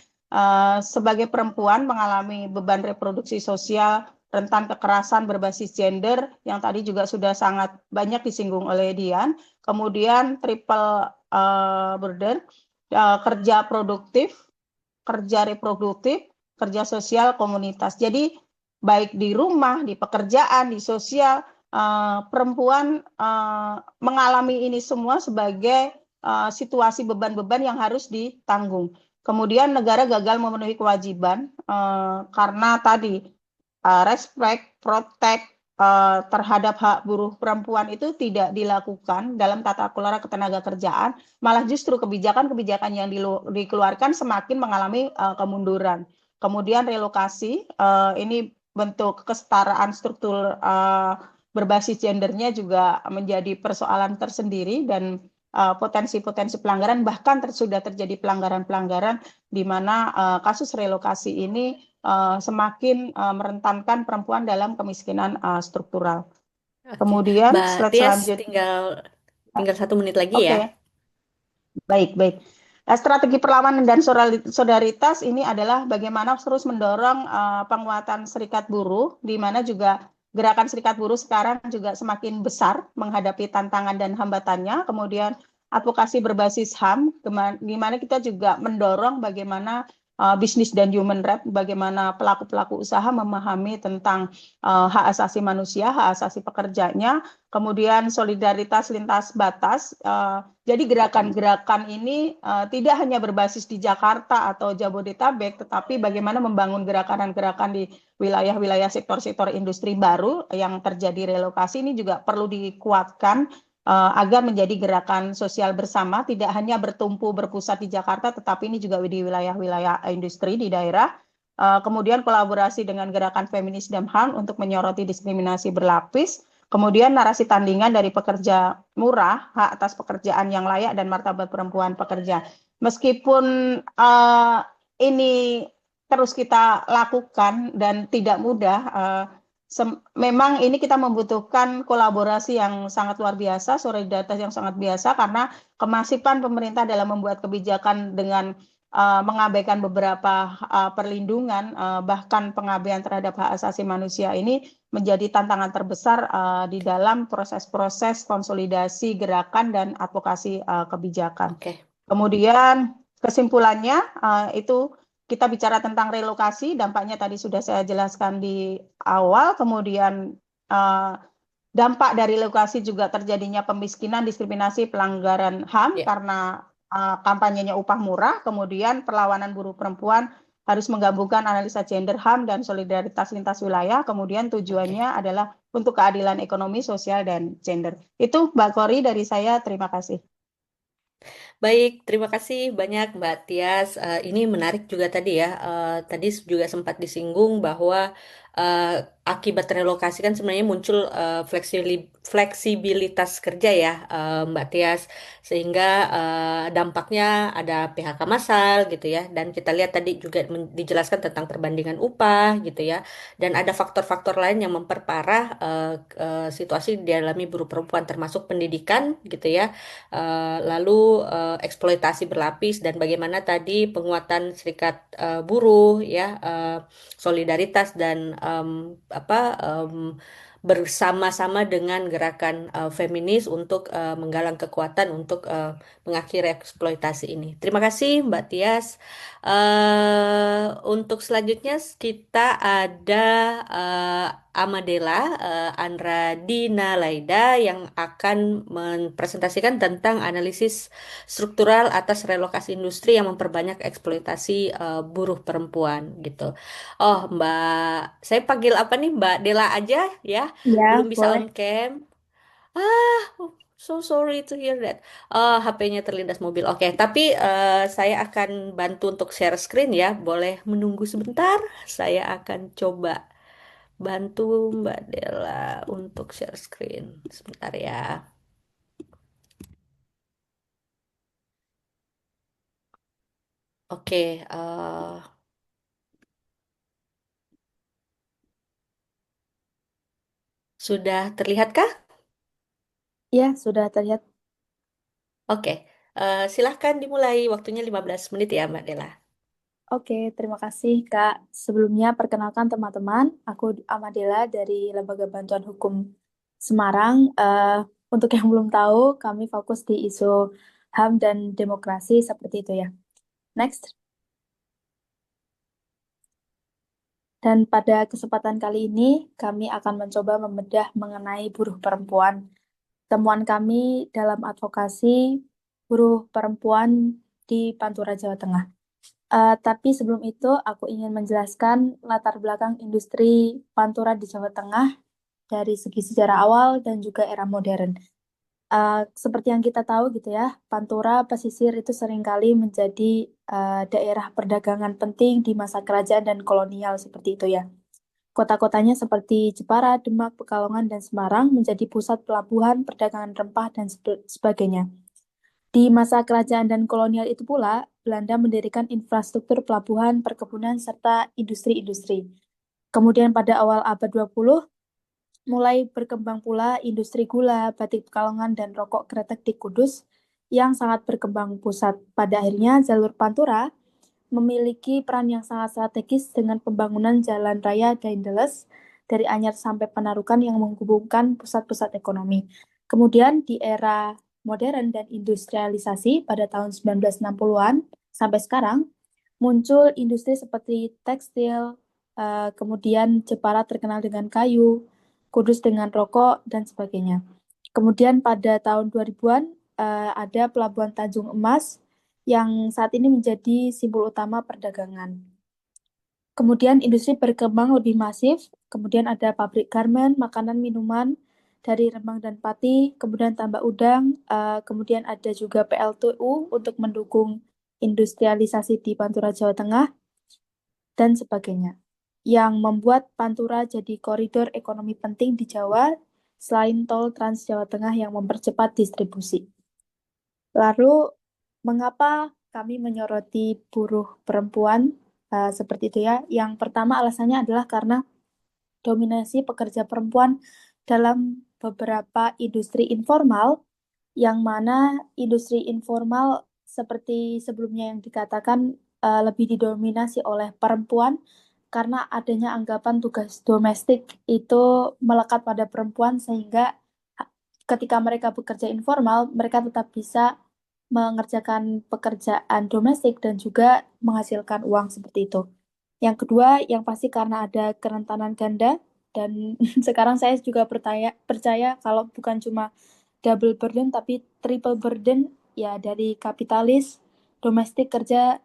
sebagai perempuan mengalami beban reproduksi sosial, rentan kekerasan berbasis gender yang tadi juga sudah sangat banyak disinggung oleh Dian, kemudian triple burden, kerja produktif, kerja reproduktif, kerja sosial, komunitas. Jadi baik di rumah, di pekerjaan, di sosial, perempuan mengalami ini semua sebagai situasi beban-beban yang harus ditanggung. Kemudian negara gagal memenuhi kewajiban karena tadi respect, protect terhadap hak buruh perempuan itu tidak dilakukan dalam tata kelola ketenaga kerjaan, malah justru kebijakan-kebijakan yang dikeluarkan semakin mengalami kemunduran. Kemudian relokasi, ini bentuk kesetaraan struktur berbasis gendernya juga menjadi persoalan tersendiri dan potensi-potensi pelanggaran, bahkan sudah terjadi pelanggaran-pelanggaran di mana kasus relokasi ini semakin merentankan perempuan dalam kemiskinan struktural. Oke, Kemudian Mbak slide Tias selanjutnya. tinggal 1 menit lagi ya. Oke, baik, baik. Strategi perlawanan dan solidaritas ini adalah bagaimana terus mendorong penguatan serikat buruh, di mana juga gerakan serikat buruh sekarang juga semakin besar menghadapi tantangan dan hambatannya. Kemudian advokasi berbasis HAM, di mana kita juga mendorong bagaimana bisnis dan human right, bagaimana pelaku-pelaku usaha memahami tentang hak asasi manusia, hak asasi pekerjanya, kemudian solidaritas lintas batas. Jadi gerakan-gerakan ini tidak hanya berbasis di Jakarta atau Jabodetabek, tetapi bagaimana membangun gerakan-gerakan di wilayah-wilayah sektor-sektor industri baru yang terjadi relokasi ini juga perlu dikuatkan agar menjadi gerakan sosial bersama, tidak hanya bertumpu berpusat di Jakarta, tetapi ini juga di wilayah-wilayah industri di daerah. Kemudian kolaborasi dengan gerakan feminis dan HAM untuk menyoroti diskriminasi berlapis. Kemudian narasi tandingan dari pekerja murah, hak atas pekerjaan yang layak dan martabat perempuan pekerja. Meskipun ini terus kita lakukan dan tidak mudah, memang ini kita membutuhkan kolaborasi yang sangat luar biasa, solidaritas yang sangat biasa karena kemasipan pemerintah dalam membuat kebijakan dengan mengabaikan beberapa perlindungan, bahkan pengabaian terhadap hak asasi manusia ini menjadi tantangan terbesar di dalam proses-proses konsolidasi gerakan dan advokasi kebijakan. Oke. Kemudian kesimpulannya itu kita bicara tentang relokasi, dampaknya tadi sudah saya jelaskan di awal, kemudian dampak dari relokasi juga terjadinya pemiskinan, diskriminasi, pelanggaran HAM karena kampanyenya upah murah, kemudian perlawanan buruh perempuan harus menggabungkan analisa gender, HAM, dan solidaritas lintas wilayah, kemudian tujuannya adalah untuk keadilan ekonomi, sosial, dan gender. Itu Mbak Kori dari saya, terima kasih. Baik, terima kasih banyak Mbak Tias. Ini menarik juga tadi ya. Tadi juga sempat disinggung bahwa akibat relokasi kan sebenarnya muncul fleksibilitas kerja ya, Mbak Tias, sehingga dampaknya ada PHK massal gitu ya. Dan kita lihat tadi juga dijelaskan tentang perbandingan upah gitu ya. Dan ada faktor-faktor lain yang memperparah situasi dialami buruh perempuan termasuk pendidikan gitu ya. Lalu eksploitasi berlapis dan bagaimana tadi penguatan serikat buruh ya, solidaritas dan bersama-sama dengan gerakan feminis untuk menggalang kekuatan untuk mengakhiri eksploitasi ini. Terima kasih Mbak Tias. Untuk selanjutnya kita ada Amadela Andra Dina Laida yang akan mempresentasikan tentang analisis struktural atas relokasi industri yang memperbanyak eksploitasi buruh perempuan gitu. Oh, saya panggil apa nih Mbak Dela aja ya, Ya, belum bisa boleh. on cam. Ah, oh, so sorry to hear that. Oh, HP-nya terlindas mobil. Oke, tapi saya akan bantu untuk share screen ya. Boleh menunggu sebentar. Saya akan coba bantu Mbak Dela untuk share screen. Sebentar ya. Oke, sudah terlihatkah? Ya, sudah terlihat. Oke, silahkan dimulai. Waktunya 15 menit ya, Mbak Dela. Oke, terima kasih Kak. Sebelumnya perkenalkan teman-teman, aku Amadela dari Lembaga Bantuan Hukum Semarang. Untuk yang belum tahu, kami fokus di isu HAM dan demokrasi seperti itu ya. Next. Dan pada kesempatan kali ini, kami akan mencoba membedah mengenai buruh perempuan. Temuan kami dalam advokasi buruh perempuan di Pantura, Jawa Tengah. Tapi sebelum itu, aku ingin menjelaskan latar belakang industri Pantura di Jawa Tengah dari segi sejarah awal dan juga era modern. Seperti yang kita tahu gitu ya, Pantura pesisir itu seringkali menjadi daerah perdagangan penting di masa kerajaan dan kolonial seperti itu ya. Kota-kotanya seperti Jepara, Demak, Pekalongan, dan Semarang menjadi pusat pelabuhan, perdagangan rempah, dan sebagainya. Di masa kerajaan dan kolonial itu pula, Belanda mendirikan infrastruktur pelabuhan, perkebunan, serta industri-industri. Kemudian pada awal abad 20, mulai berkembang pula industri gula, batik Pekalongan, dan rokok kretek di Kudus yang sangat berkembang pusat. Pada akhirnya, jalur Pantura memiliki peran yang sangat strategis dengan pembangunan jalan raya Daindeles dari Anyar sampai Panarukan yang menghubungkan pusat-pusat ekonomi. Kemudian di era modern dan industrialisasi pada tahun 1960-an sampai sekarang, muncul industri seperti tekstil, kemudian Jepara terkenal dengan kayu, Kudus dengan rokok, dan sebagainya. Kemudian pada tahun 2000-an ada Pelabuhan Tanjung Emas yang saat ini menjadi simbol utama perdagangan. Kemudian industri berkembang lebih masif, kemudian ada pabrik garmen, makanan, minuman dari Rembang dan Pati, kemudian tambak udang, kemudian ada juga PLTU untuk mendukung industrialisasi di Pantura, Jawa Tengah, dan sebagainya. Yang membuat Pantura jadi koridor ekonomi penting di Jawa, selain tol Trans Jawa Tengah yang mempercepat distribusi. Lalu, mengapa kami menyoroti buruh perempuan seperti itu ya? Yang pertama alasannya adalah karena dominasi pekerja perempuan dalam beberapa industri informal, yang mana industri informal seperti sebelumnya yang dikatakan lebih didominasi oleh perempuan karena adanya anggapan tugas domestik itu melekat pada perempuan sehingga ketika mereka bekerja informal, mereka tetap bisa mengerjakan pekerjaan domestik dan juga menghasilkan uang seperti itu. Yang kedua, yang pasti karena ada kerentanan ganda, dan sekarang saya juga percaya kalau bukan cuma double burden, tapi triple burden ya dari kapitalis, domestik kerja,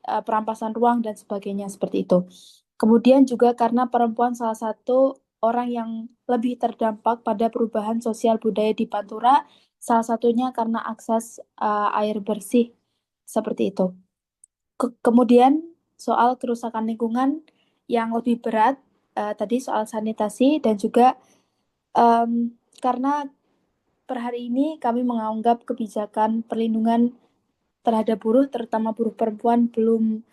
perampasan ruang, dan sebagainya seperti itu. Kemudian juga karena perempuan salah satu orang yang lebih terdampak pada perubahan sosial budaya di Pantura, salah satunya karena akses air bersih seperti itu. Kemudian soal kerusakan lingkungan yang lebih berat, tadi soal sanitasi, dan juga karena per hari ini kami menganggap kebijakan perlindungan terhadap buruh, terutama buruh perempuan, belum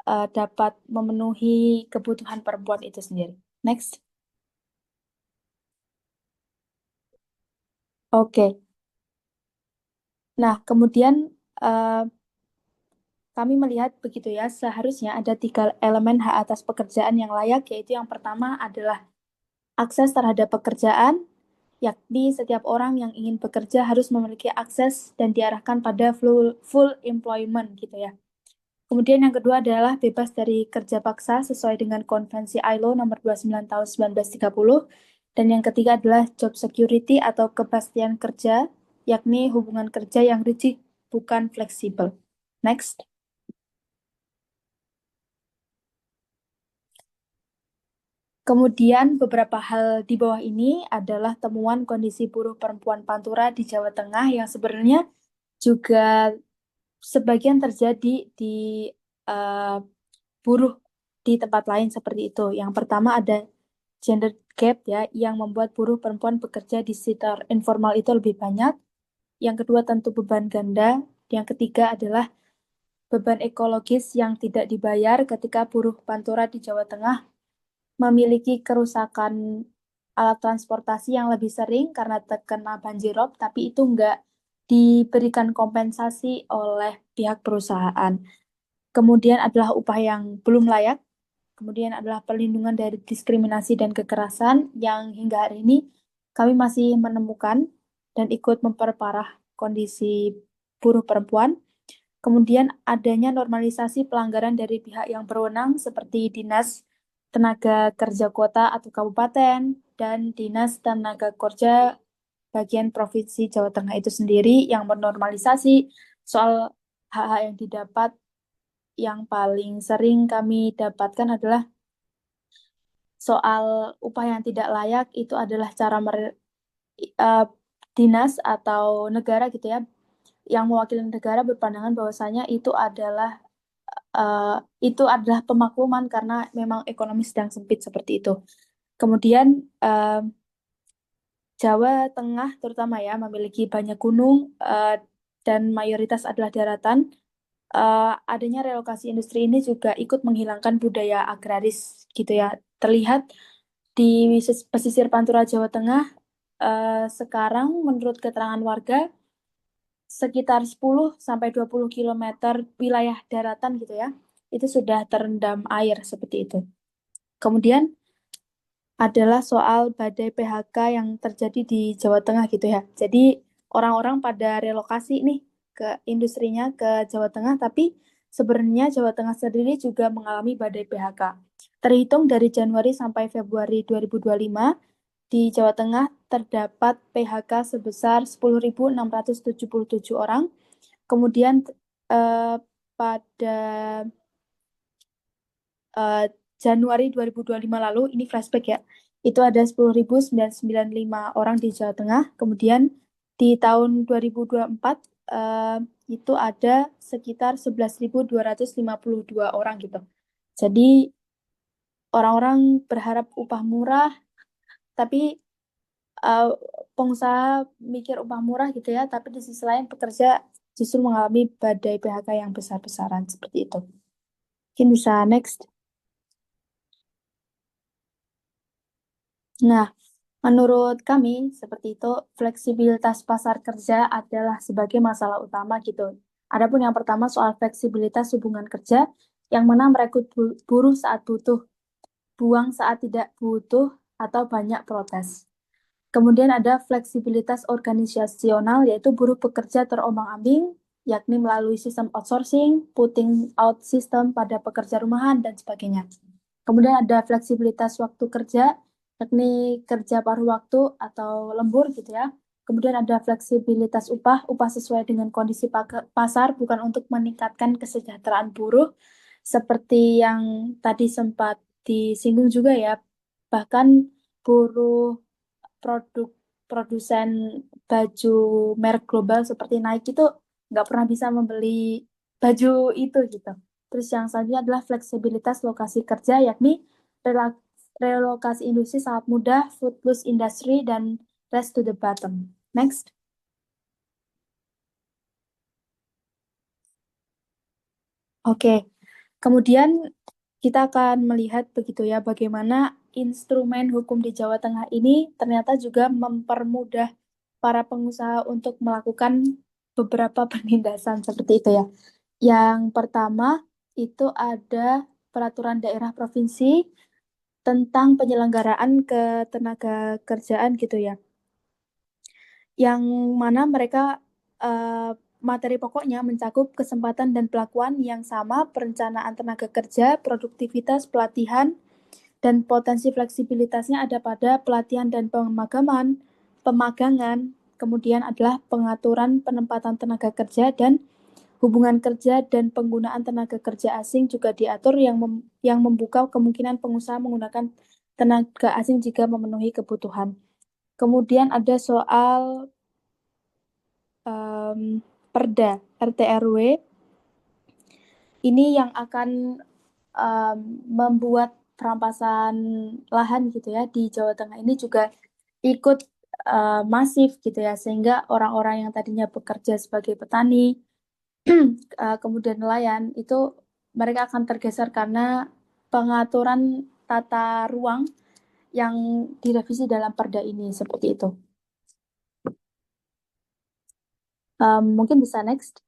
dapat memenuhi kebutuhan perempuan itu sendiri. Next. Oke. Nah, kemudian kami melihat begitu ya, seharusnya ada 3 elemen hak atas pekerjaan yang layak, yaitu yang pertama adalah akses terhadap pekerjaan, yakni setiap orang yang ingin bekerja harus memiliki akses dan diarahkan pada full employment gitu ya. Kemudian yang kedua adalah bebas dari kerja paksa sesuai dengan Konvensi ILO nomor 29 tahun 1930. Dan yang ketiga adalah job security atau kepastian kerja, yakni hubungan kerja yang rigid, bukan fleksibel. Next. Kemudian beberapa hal di bawah ini adalah temuan kondisi buruh perempuan Pantura di Jawa Tengah yang sebenarnya juga sebagian terjadi di buruh di tempat lain seperti itu. Yang pertama ada gender gap ya, yang membuat buruh perempuan bekerja di sektor informal itu lebih banyak. Yang kedua tentu beban ganda. Yang ketiga adalah beban ekologis yang tidak dibayar ketika buruh Pantura di Jawa Tengah memiliki kerusakan alat transportasi yang lebih sering karena terkena banjirop, tapi itu enggak diberikan kompensasi oleh pihak perusahaan. Kemudian adalah upah yang belum layak, kemudian adalah perlindungan dari diskriminasi dan kekerasan yang hingga hari ini kami masih menemukan dan ikut memperparah kondisi buruh perempuan. Kemudian adanya normalisasi pelanggaran dari pihak yang berwenang seperti Dinas Tenaga Kerja Kota atau Kabupaten dan Dinas Tenaga Kerja bagian Provinsi Jawa Tengah itu sendiri yang menormalisasi soal hak-hak yang didapat. Yang paling sering kami dapatkan adalah soal upah yang tidak layak. Itu adalah cara dinas atau negara gitu ya, yang mewakili negara berpandangan bahwasanya itu adalah pemakluman karena memang ekonomi sedang sempit seperti itu. Kemudian Jawa Tengah terutama ya memiliki banyak gunung dan mayoritas adalah daratan. Adanya relokasi industri ini juga ikut menghilangkan budaya agraris gitu ya. Terlihat di pesisir Pantura Jawa Tengah sekarang menurut keterangan warga sekitar 10-20 kilometer wilayah daratan gitu ya, itu sudah terendam air seperti itu. Kemudian adalah soal badai PHK yang terjadi di Jawa Tengah gitu ya. Jadi orang-orang pada relokasi nih ke industrinya ke Jawa Tengah, tapi sebenarnya Jawa Tengah sendiri juga mengalami badai PHK. Terhitung dari Januari sampai Februari 2025, di Jawa Tengah terdapat PHK sebesar 10.677 orang. Kemudian pada Januari 2025 lalu, ini flashback ya, itu ada 10.995 orang di Jawa Tengah. Kemudian di tahun 2024 itu ada sekitar 11.252 orang gitu. Jadi orang-orang berharap upah murah, tapi pengusaha mikir upah murah gitu ya, tapi di sisi lain pekerja justru mengalami badai PHK yang besar-besaran seperti itu. Mungkin bisa next. Nah, menurut kami seperti itu, fleksibilitas pasar kerja adalah sebagai masalah utama gitu. Adapun yang pertama soal fleksibilitas hubungan kerja, yang mana merekrut buruh saat butuh, buang saat tidak butuh, atau banyak protes. Kemudian ada fleksibilitas organisasional, yaitu buruh bekerja terombang-ambing, yakni melalui sistem outsourcing, putting out sistem pada pekerja rumahan, dan sebagainya. Kemudian ada fleksibilitas waktu kerja, yakni kerja paruh waktu atau lembur gitu ya. Kemudian ada fleksibilitas upah sesuai dengan kondisi pasar, bukan untuk meningkatkan kesejahteraan buruh, seperti yang tadi sempat disinggung juga ya. Bahkan buruh produsen baju merek global seperti Nike itu nggak pernah bisa membeli baju itu gitu. Terus yang selanjutnya adalah fleksibilitas lokasi kerja, yakni relokasi industri sangat mudah, foodless industry, dan race to the bottom. Next. Oke, kemudian kita akan melihat begitu ya bagaimana instrumen hukum di Jawa Tengah ini ternyata juga mempermudah para pengusaha untuk melakukan beberapa penindasan seperti itu ya. Yang pertama itu ada peraturan daerah provinsi tentang penyelenggaraan ketenaga kerjaan gitu ya. Yang mana mereka materi pokoknya mencakup kesempatan dan pelakuan yang sama, perencanaan tenaga kerja, produktivitas, pelatihan, dan potensi fleksibilitasnya ada pada pelatihan dan pemagangan, kemudian adalah pengaturan penempatan tenaga kerja dan hubungan kerja dan penggunaan tenaga kerja asing juga diatur yang membuka kemungkinan pengusaha menggunakan tenaga asing jika memenuhi kebutuhan. Kemudian ada soal Perda RT/RW ini yang akan membuat perampasan lahan gitu ya di Jawa Tengah ini juga ikut masif gitu ya, sehingga orang-orang yang tadinya bekerja sebagai petani kemudian nelayan, itu mereka akan tergeser karena pengaturan tata ruang yang direvisi dalam Perda ini, seperti itu. Mungkin bisa next.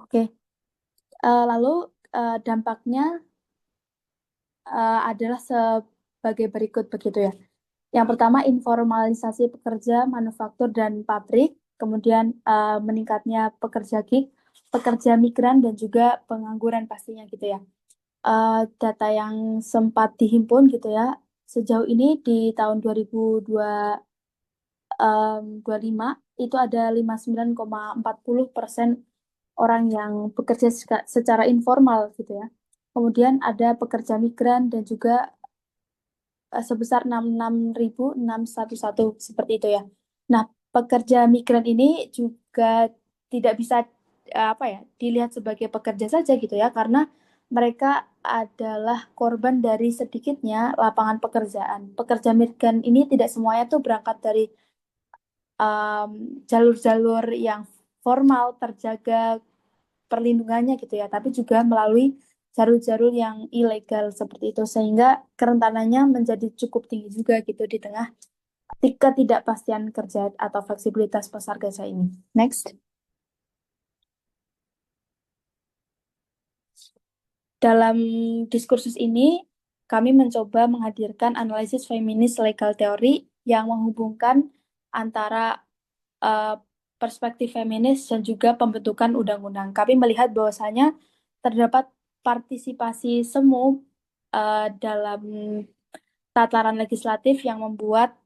Oke. Lalu dampaknya adalah sebagai berikut begitu ya. Yang pertama, informalisasi pekerja manufaktur dan pabrik, kemudian meningkatnya pekerja gig, pekerja migran, dan juga pengangguran pastinya gitu ya. Data yang sempat dihimpun gitu ya, sejauh ini di tahun 2025 itu ada 59,40% orang yang bekerja secara informal gitu ya. Kemudian ada pekerja migran dan juga sebesar 66.611 seperti itu ya. Nah, pekerja migran ini juga tidak bisa apa ya, dilihat sebagai pekerja saja gitu ya, karena mereka adalah korban dari sedikitnya lapangan pekerjaan. Pekerja migran ini tidak semuanya tuh berangkat dari jalur-jalur yang formal terjaga perlindungannya gitu ya, tapi juga melalui jalur-jalur yang ilegal seperti itu, sehingga kerentanannya menjadi cukup tinggi juga gitu di tengah ketidakpastian kerja atau fleksibilitas pasar kerja ini. Next. Dalam diskursus ini, kami mencoba menghadirkan analisis feminis legal theory yang menghubungkan antara perspektif feminis dan juga pembentukan undang-undang. Kami melihat bahwasanya terdapat partisipasi semu dalam tataran legislatif yang membuat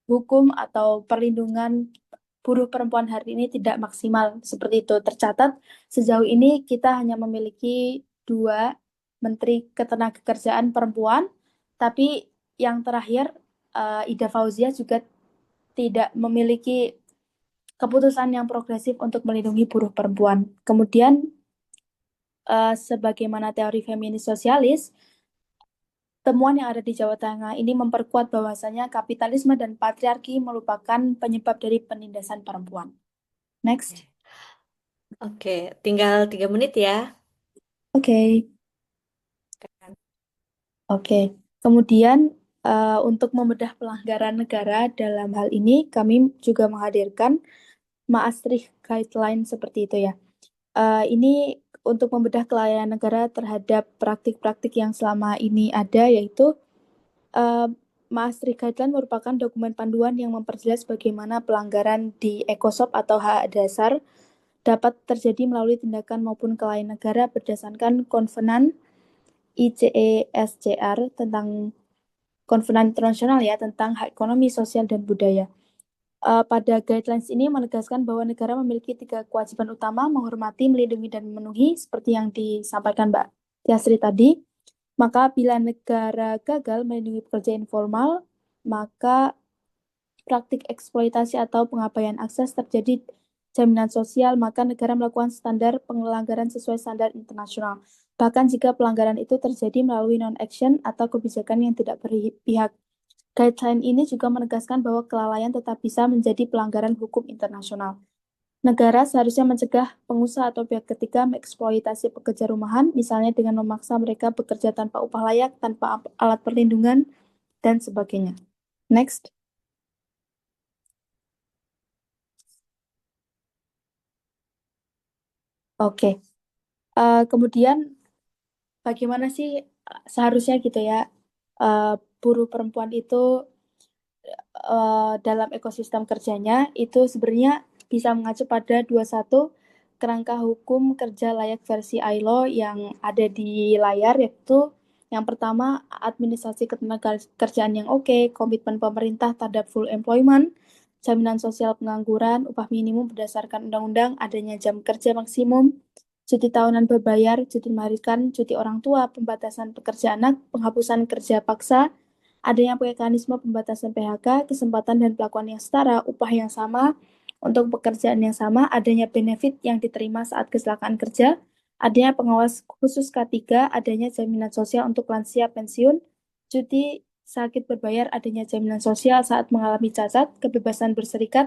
hukum atau perlindungan buruh perempuan hari ini tidak maksimal. Seperti itu tercatat, sejauh ini kita hanya memiliki 2 Menteri Ketenagakerjaan perempuan, tapi yang terakhir Ida Fauzia juga tidak memiliki keputusan yang progresif untuk melindungi buruh perempuan. Kemudian, sebagaimana teori feminis sosialis, temuan yang ada di Jawa Tengah ini memperkuat bahwasanya kapitalisme dan patriarki merupakan penyebab dari penindasan perempuan. Next. Oke, tinggal 3 menit ya. Oke. Oke. Kemudian untuk membedah pelanggaran negara dalam hal ini, kami juga menghadirkan Maastricht Guideline seperti itu ya. Ini untuk membedah kelalaian negara terhadap praktik-praktik yang selama ini ada, yaitu Maastricht Guideline merupakan dokumen panduan yang memperjelas bagaimana pelanggaran di ECOSOC atau hak dasar dapat terjadi melalui tindakan maupun kelalaian negara berdasarkan Konvenan ICESCR tentang Konvenan Internasional ya tentang hak ekonomi, sosial, dan budaya. Pada guidelines ini menegaskan bahwa negara memiliki 3 kewajiban utama: menghormati, melindungi, dan memenuhi, seperti yang disampaikan Mbak Tiasri tadi. Maka bila negara gagal melindungi pekerja informal, maka praktik eksploitasi atau pengabaian akses terjadi jaminan sosial, maka negara melakukan standar pelanggaran sesuai standar internasional. Bahkan jika pelanggaran itu terjadi melalui non-action atau kebijakan yang tidak berpihak. Guideline ini juga menegaskan bahwa kelalaian tetap bisa menjadi pelanggaran hukum internasional. Negara seharusnya mencegah pengusaha atau pihak ketiga mengeksploitasi pekerja rumahan, misalnya dengan memaksa mereka bekerja tanpa upah layak, tanpa alat perlindungan, dan sebagainya. Next. Oke. Kemudian bagaimana sih seharusnya gitu ya buruh perempuan itu dalam ekosistem kerjanya itu sebenarnya bisa mengacu pada 21 kerangka hukum kerja layak versi ILO yang ada di layar, yaitu yang pertama administrasi ketenagakerjaan yang oke, komitmen pemerintah terhadap full employment, jaminan sosial pengangguran, upah minimum berdasarkan undang-undang, adanya jam kerja maksimum, cuti tahunan berbayar, cuti melahirkan, cuti orang tua, pembatasan pekerja anak, penghapusan kerja paksa, adanya mekanisme pembatasan PHK, kesempatan dan perlakuan yang setara, upah yang sama untuk pekerjaan yang sama, adanya benefit yang diterima saat kecelakaan kerja, adanya pengawas khusus K3, adanya jaminan sosial untuk lansia pensiun, cuti sakit berbayar, adanya jaminan sosial saat mengalami cacat, kebebasan berserikat,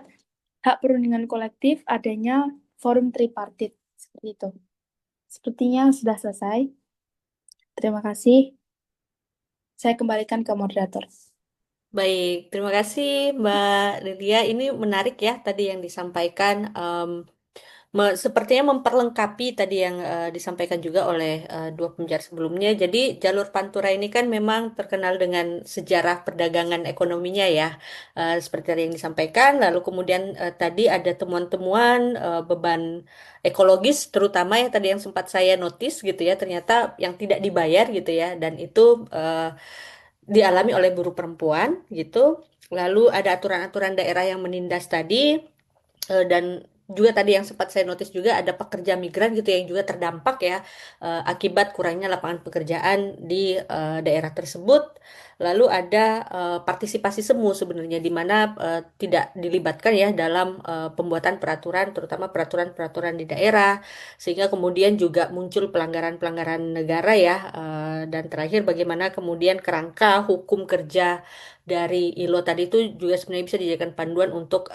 hak perundingan kolektif, adanya forum tripartit. Seperti itu. Sepertinya sudah selesai. Terima kasih. Saya kembalikan ke moderator. Baik, terima kasih Mbak Delia. Ini menarik ya tadi yang disampaikan. Sepertinya memperlengkapi tadi yang disampaikan juga oleh dua pembicara sebelumnya. Jadi jalur Pantura ini kan memang terkenal dengan sejarah perdagangan ekonominya ya, seperti tadi yang disampaikan. Lalu kemudian tadi ada temuan-temuan beban ekologis, terutama ya tadi yang sempat saya notice gitu ya, ternyata yang tidak dibayar gitu ya, dan itu dialami oleh buruh perempuan gitu. Lalu ada aturan-aturan daerah yang menindas tadi, dan juga tadi yang sempat saya notice juga ada pekerja migran gitu yang juga terdampak ya, akibat kurangnya lapangan pekerjaan di daerah tersebut. Lalu ada partisipasi semu sebenarnya di mana tidak dilibatkan ya dalam pembuatan peraturan, terutama peraturan-peraturan di daerah, sehingga kemudian juga muncul pelanggaran-pelanggaran negara ya. Dan terakhir bagaimana kemudian kerangka hukum kerja dari ILO tadi itu juga sebenarnya bisa dijadikan panduan untuk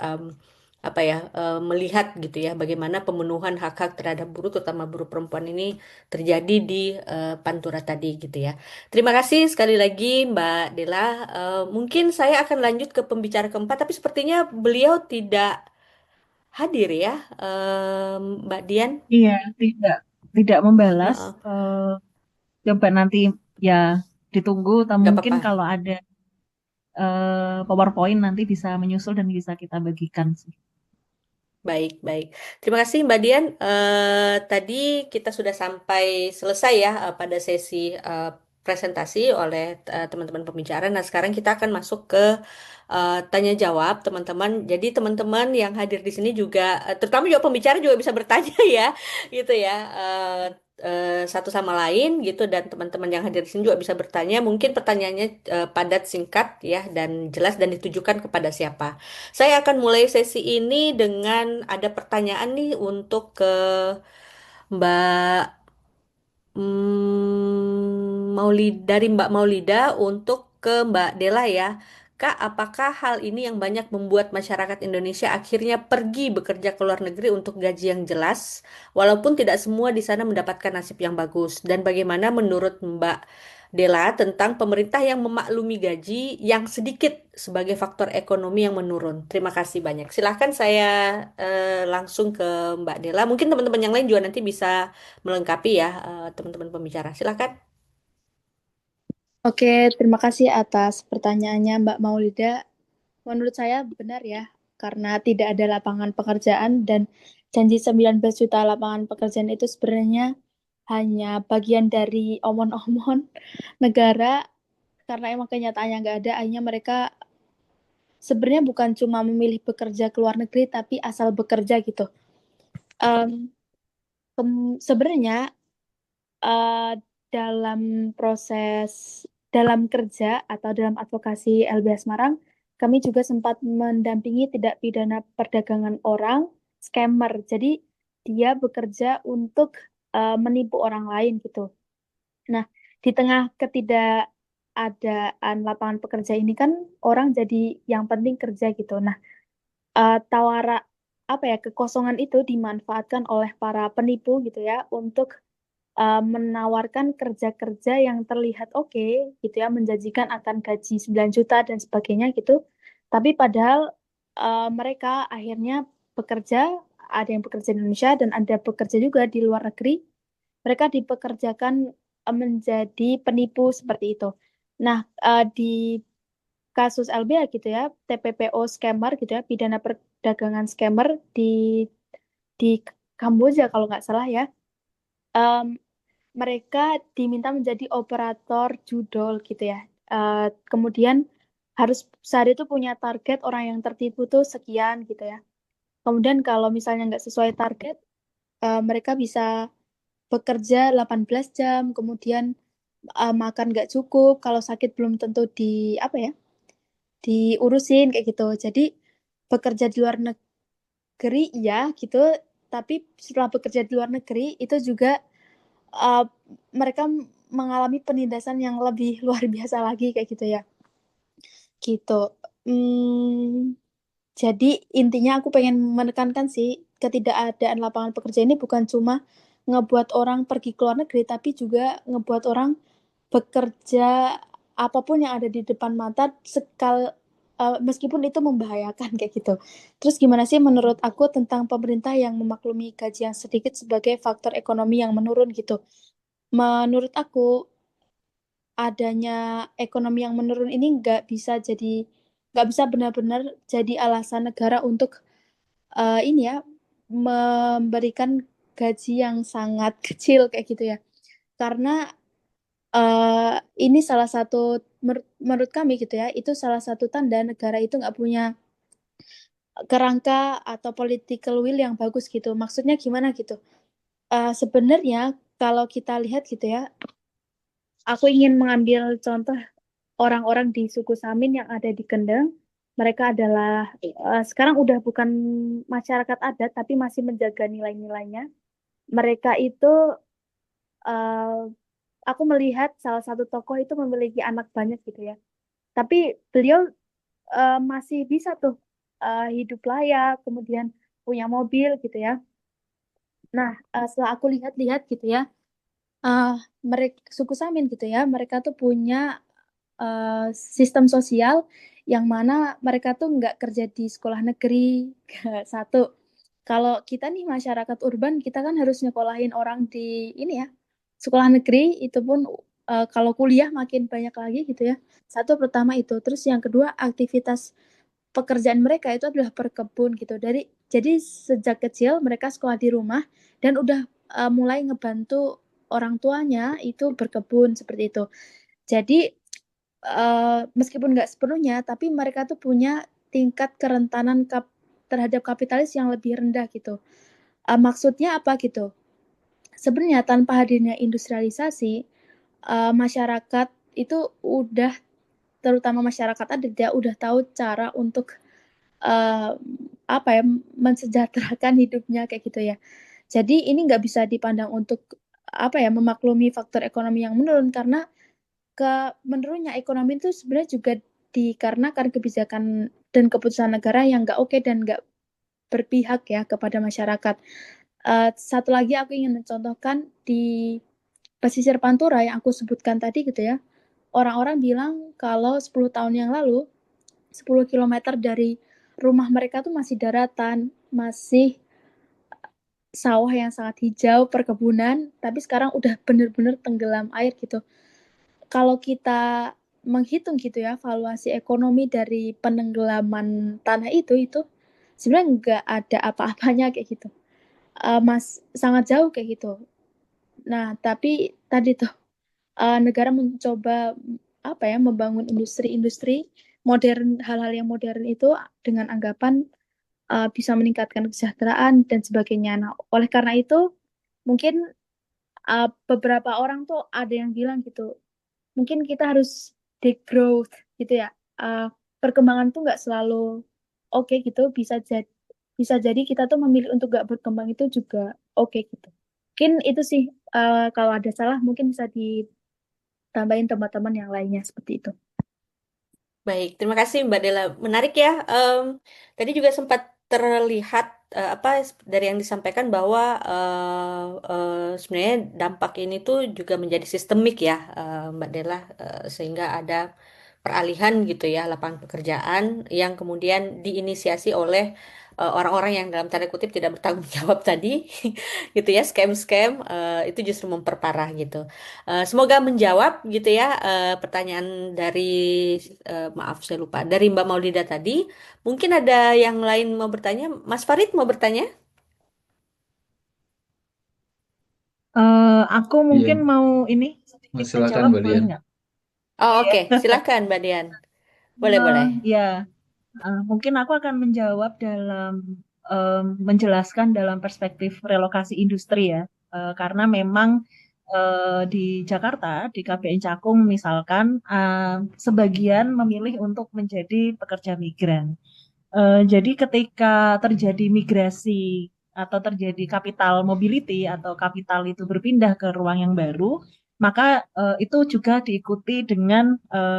apa ya, melihat gitu ya bagaimana pemenuhan hak-hak terhadap buruh terutama buruh perempuan ini terjadi di Pantura tadi gitu ya. Terima kasih sekali lagi Mbak Dela. Mungkin saya akan lanjut ke pembicara keempat tapi sepertinya beliau tidak hadir ya, Mbak Dian. Iya, tidak tidak membalas. Heeh, Coba nanti ya ditunggu atau nggak mungkin apa-apa. kalau ada PowerPoint nanti bisa menyusul dan bisa kita bagikan sih. Baik, baik. Terima kasih Mbak Dian. Tadi kita sudah sampai selesai ya pada sesi presentasi oleh teman-teman pembicara. Nah, sekarang kita akan masuk ke tanya jawab teman-teman. Jadi teman-teman yang hadir di sini juga, terutama juga pembicara juga bisa bertanya ya, gitu ya. Satu sama lain gitu dan teman-teman yang hadir di sini juga bisa bertanya. Mungkin pertanyaannya padat, singkat ya dan jelas dan ditujukan kepada siapa. Saya akan mulai sesi ini dengan ada pertanyaan nih untuk ke Mbak dari Mbak Maulida untuk ke Mbak Dela ya. Kak, apakah hal ini yang banyak membuat masyarakat Indonesia akhirnya pergi bekerja ke luar negeri untuk gaji yang jelas, walaupun tidak semua di sana mendapatkan nasib yang bagus? Dan bagaimana menurut Mbak Dela tentang pemerintah yang memaklumi gaji yang sedikit sebagai faktor ekonomi yang menurun? Terima kasih banyak. Silahkan saya langsung ke Mbak Dela. Mungkin teman-teman yang lain juga nanti bisa melengkapi ya, teman-teman pembicara. Silakan. Oke, terima kasih atas pertanyaannya Mbak Maulida. Menurut saya benar ya, karena tidak ada lapangan pekerjaan dan janji 19 juta lapangan pekerjaan itu sebenarnya hanya bagian dari omon-omon negara, karena emang kenyataannya nggak ada, akhirnya mereka sebenarnya bukan cuma memilih bekerja ke luar negeri, tapi asal bekerja gitu. Em, Sebenarnya eh, dalam proses dalam kerja atau dalam advokasi LBH Semarang, kami juga sempat mendampingi tidak pidana perdagangan orang, scammer. Jadi dia bekerja untuk menipu orang lain gitu. Nah, di tengah ketidakadaan lapangan pekerja ini kan orang jadi yang penting kerja gitu. Nah, tawara apa ya kekosongan itu dimanfaatkan oleh para penipu gitu ya untuk menawarkan kerja-kerja yang terlihat oke gitu ya, menjanjikan akan gaji 9 juta dan sebagainya gitu. Tapi padahal mereka akhirnya bekerja, ada yang bekerja di Indonesia dan ada bekerja juga di luar negeri. Mereka dipekerjakan menjadi penipu seperti itu. Nah, di kasus LBH gitu ya, TPPO scammer gitu ya, pidana perdagangan scammer di Kamboja kalau nggak salah ya. Em, Mereka diminta menjadi operator judol gitu ya. Kemudian harus sehari itu punya target orang yang tertipu tuh sekian gitu ya. Kemudian kalau misalnya nggak sesuai target, mereka bisa bekerja 18 jam, kemudian makan nggak cukup, kalau sakit belum tentu apa ya, diurusin kayak gitu. Jadi bekerja di luar negeri iya gitu, tapi setelah bekerja di luar negeri itu juga uh, mereka mengalami penindasan yang lebih luar biasa lagi kayak gitu ya. gitu. Hmm, jadi intinya aku pengen menekankan sih ketidakadaan lapangan pekerja ini bukan cuma ngebuat orang pergi ke luar negeri, tapi juga ngebuat orang bekerja apapun yang ada di depan mata meskipun itu membahayakan kayak gitu. Terus gimana sih menurut aku tentang pemerintah yang memaklumi gaji yang sedikit sebagai faktor ekonomi yang menurun gitu? Menurut aku adanya ekonomi yang menurun ini nggak bisa benar-benar jadi alasan negara untuk ini ya memberikan gaji yang sangat kecil kayak gitu ya. Karena ini salah satu menurut kami gitu ya, itu salah satu tanda negara itu nggak punya kerangka atau political will yang bagus gitu. Maksudnya gimana gitu? Sebenarnya kalau kita lihat gitu ya, aku ingin mengambil contoh orang-orang di suku Samin yang ada di Kendeng. Mereka adalah sekarang udah bukan masyarakat adat, tapi masih menjaga nilai-nilainya. Mereka itu eh, aku melihat salah satu tokoh itu memiliki anak banyak gitu ya. Tapi beliau masih bisa tuh hidup layak, kemudian punya mobil gitu ya. Nah, setelah aku lihat-lihat gitu ya, mereka suku Samin gitu ya, mereka tuh punya sistem sosial yang mana mereka tuh nggak kerja di sekolah negeri. Satu, kalau kita nih masyarakat urban, kita kan harus nyekolahin orang di ini ya, sekolah negeri, itu pun kalau kuliah makin banyak lagi gitu ya. Satu pertama itu. Terus yang kedua, aktivitas pekerjaan mereka itu adalah berkebun gitu. Jadi sejak kecil mereka sekolah di rumah dan udah mulai ngebantu orang tuanya itu berkebun seperti itu. Jadi meskipun nggak sepenuhnya, tapi mereka tuh punya tingkat kerentanan terhadap kapitalis yang lebih rendah gitu. Maksudnya apa gitu? Sebenarnya tanpa hadirnya industrialisasi, masyarakat itu udah, terutama masyarakat adat ya, udah tahu cara untuk eh, apa ya, mensejahterakan hidupnya kayak gitu ya. Jadi ini nggak bisa dipandang untuk apa ya, memaklumi faktor ekonomi yang menurun, karena menurunnya ekonomi itu sebenarnya juga dikarenakan kebijakan dan keputusan negara yang nggak oke dan nggak berpihak ya kepada masyarakat. Satu lagi aku ingin mencontohkan di pesisir Pantura yang aku sebutkan tadi gitu ya. Orang-orang bilang kalau 10 tahun yang lalu 10 kilometer dari rumah mereka tuh masih daratan, masih sawah yang sangat hijau, perkebunan, tapi sekarang udah bener-bener tenggelam air gitu. Kalau kita menghitung gitu ya, valuasi ekonomi dari penenggelaman tanah itu sebenarnya nggak ada apa-apanya kayak gitu. Sangat jauh kayak gitu. Nah, tapi tadi tuh negara mencoba apa ya, membangun industri-industri modern, hal-hal yang modern itu dengan anggapan bisa meningkatkan kesejahteraan dan sebagainya. Nah, oleh karena itu mungkin beberapa orang tuh ada yang bilang gitu, mungkin kita harus degrowth gitu ya. Uh, Perkembangan tuh nggak selalu oke gitu, bisa jadi kita tuh memilih untuk nggak berkembang itu juga oke gitu. Mungkin itu sih, kalau ada salah mungkin bisa ditambahin teman-teman yang lainnya seperti itu. Baik, terima kasih Mbak Dela. Menarik ya. Tadi juga sempat terlihat apa dari yang disampaikan bahwa sebenarnya dampak ini tuh juga menjadi sistemik ya, Mbak Dela, sehingga ada peralihan gitu ya lapangan pekerjaan yang kemudian diinisiasi oleh orang-orang yang dalam tanda kutip tidak bertanggung jawab tadi, gitu ya, scam-scam itu justru memperparah gitu. Semoga menjawab gitu ya pertanyaan dari maaf saya lupa dari Mbak Maulida tadi. Mungkin ada yang lain mau bertanya. Mas Farid mau bertanya? Aku Iya, mungkin mau ini sedikit silakan menjawab, Mbak boleh Dian. nggak? Oh, Iya. oke, silakan Mbak Dian. Boleh, boleh. Ya, mungkin aku akan menjawab dalam menjelaskan dalam perspektif relokasi industri ya. Karena memang di Jakarta, di KBN Cakung misalkan, sebagian memilih untuk menjadi pekerja migran. Jadi ketika terjadi migrasi atau terjadi capital mobility atau kapital itu berpindah ke ruang yang baru, maka itu juga diikuti dengan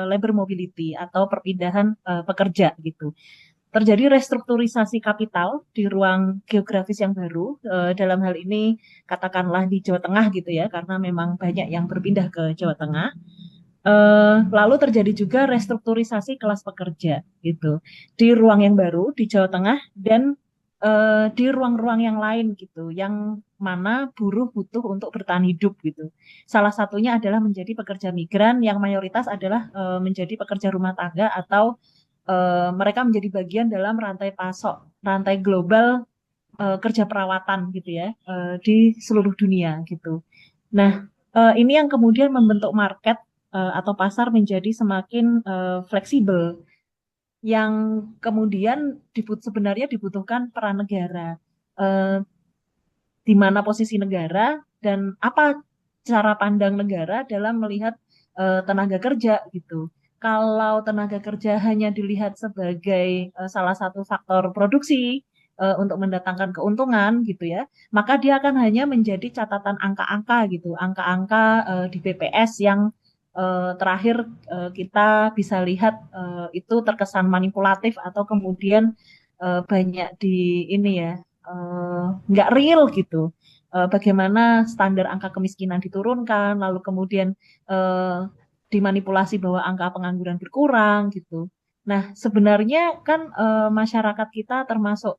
labor mobility atau perpindahan pekerja gitu. Terjadi restrukturisasi kapital di ruang geografis yang baru, dalam hal ini katakanlah di Jawa Tengah gitu ya, karena memang banyak yang berpindah ke Jawa Tengah. Lalu terjadi juga restrukturisasi kelas pekerja gitu di ruang yang baru di Jawa Tengah dan di ruang-ruang yang lain gitu, yang mana buruh butuh untuk bertahan hidup gitu. Salah satunya adalah menjadi pekerja migran yang mayoritas adalah menjadi pekerja rumah tangga atau mereka menjadi bagian dalam rantai pasok, rantai global kerja perawatan gitu ya di seluruh dunia gitu. Nah, ini yang kemudian membentuk market atau pasar menjadi semakin fleksibel, yang kemudian sebenarnya dibutuhkan peran negara. Eh, di mana posisi negara dan apa cara pandang negara dalam melihat tenaga kerja gitu. Kalau tenaga kerja hanya dilihat sebagai salah satu faktor produksi untuk mendatangkan keuntungan gitu ya, maka dia akan hanya menjadi catatan angka-angka gitu, angka-angka di BPS yang terakhir kita bisa lihat itu terkesan manipulatif atau kemudian banyak di ini ya nggak real gitu. Bagaimana standar angka kemiskinan diturunkan, lalu kemudian eh, dimanipulasi bahwa angka pengangguran berkurang gitu. Nah, sebenarnya kan masyarakat kita termasuk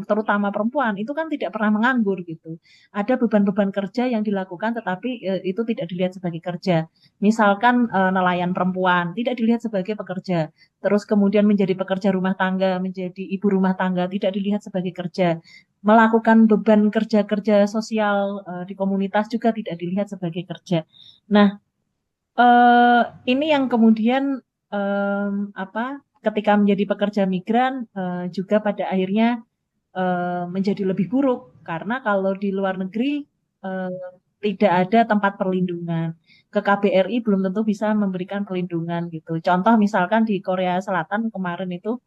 terutama perempuan itu kan tidak pernah menganggur gitu. Ada beban-beban kerja yang dilakukan tetapi itu tidak dilihat sebagai kerja. Misalkan nelayan perempuan tidak dilihat sebagai pekerja. Terus kemudian menjadi pekerja rumah tangga, menjadi ibu rumah tangga tidak dilihat sebagai kerja. Melakukan beban kerja-kerja sosial di komunitas juga tidak dilihat sebagai kerja. Nah, ini yang kemudian apa? Ketika menjadi pekerja migran juga pada akhirnya menjadi lebih buruk karena kalau di luar negeri eh, tidak ada tempat perlindungan. Ke KBRI belum tentu bisa memberikan perlindungan gitu. Contoh misalkan di Korea Selatan kemarin itu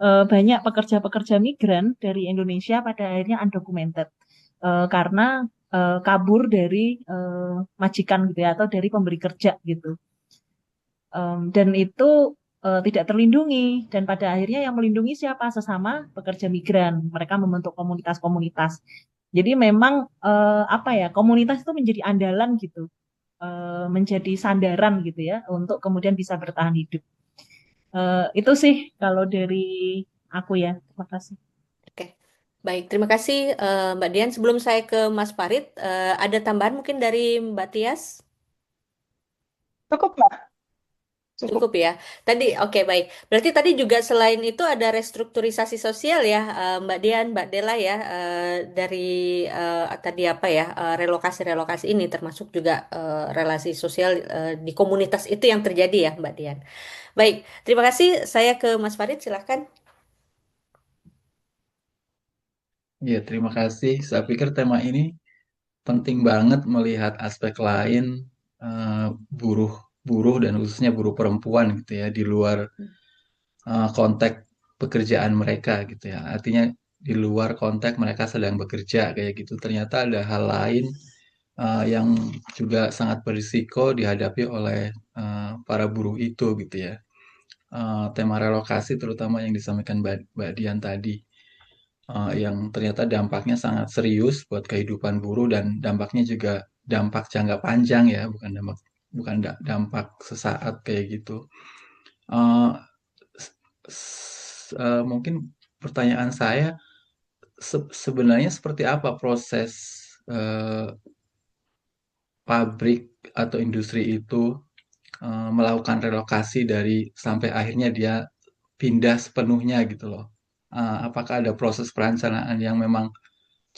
banyak pekerja-pekerja migran dari Indonesia pada akhirnya undocumented karena kabur dari majikan gitu ya atau dari pemberi kerja gitu. Dan itu tidak terlindungi dan pada akhirnya yang melindungi siapa? Sesama pekerja migran. Mereka membentuk komunitas-komunitas. Jadi memang apa ya, komunitas itu menjadi andalan gitu, menjadi sandaran gitu ya untuk kemudian bisa bertahan hidup. Itu sih kalau dari aku ya. Terima kasih. Oke, baik. Terima kasih Mbak Dian. Sebelum saya ke Mas Farid, ada tambahan mungkin dari Mbak Tias? Cukup, Mbak. Cukup. Cukup ya. Tadi, oke baik. Berarti tadi juga selain itu ada restrukturisasi sosial ya, Mbak Dian, Mbak Dela ya, dari tadi apa ya, relokasi-relokasi ini termasuk juga relasi sosial di komunitas itu yang terjadi ya, Mbak Dian. Baik, terima kasih. Saya ke Mas Farid, silahkan. Ya, terima kasih. Saya pikir tema ini penting banget melihat aspek lain eh, buruh buruh dan khususnya buruh perempuan gitu ya di luar konteks pekerjaan mereka gitu ya. Artinya di luar konteks mereka sedang bekerja kayak gitu. Ternyata ada hal lain yang juga sangat berisiko dihadapi oleh para buruh itu gitu ya. Tema relokasi terutama yang disampaikan Mbak Dian tadi, yang ternyata dampaknya sangat serius buat kehidupan buruh dan dampaknya juga dampak jangka panjang ya, bukan dampak sesaat kayak gitu. Eh, Mungkin pertanyaan saya sebenarnya seperti apa proses eh, pabrik atau industri itu melakukan relokasi dari sampai akhirnya dia pindah sepenuhnya gitu loh. Apakah ada proses perencanaan yang memang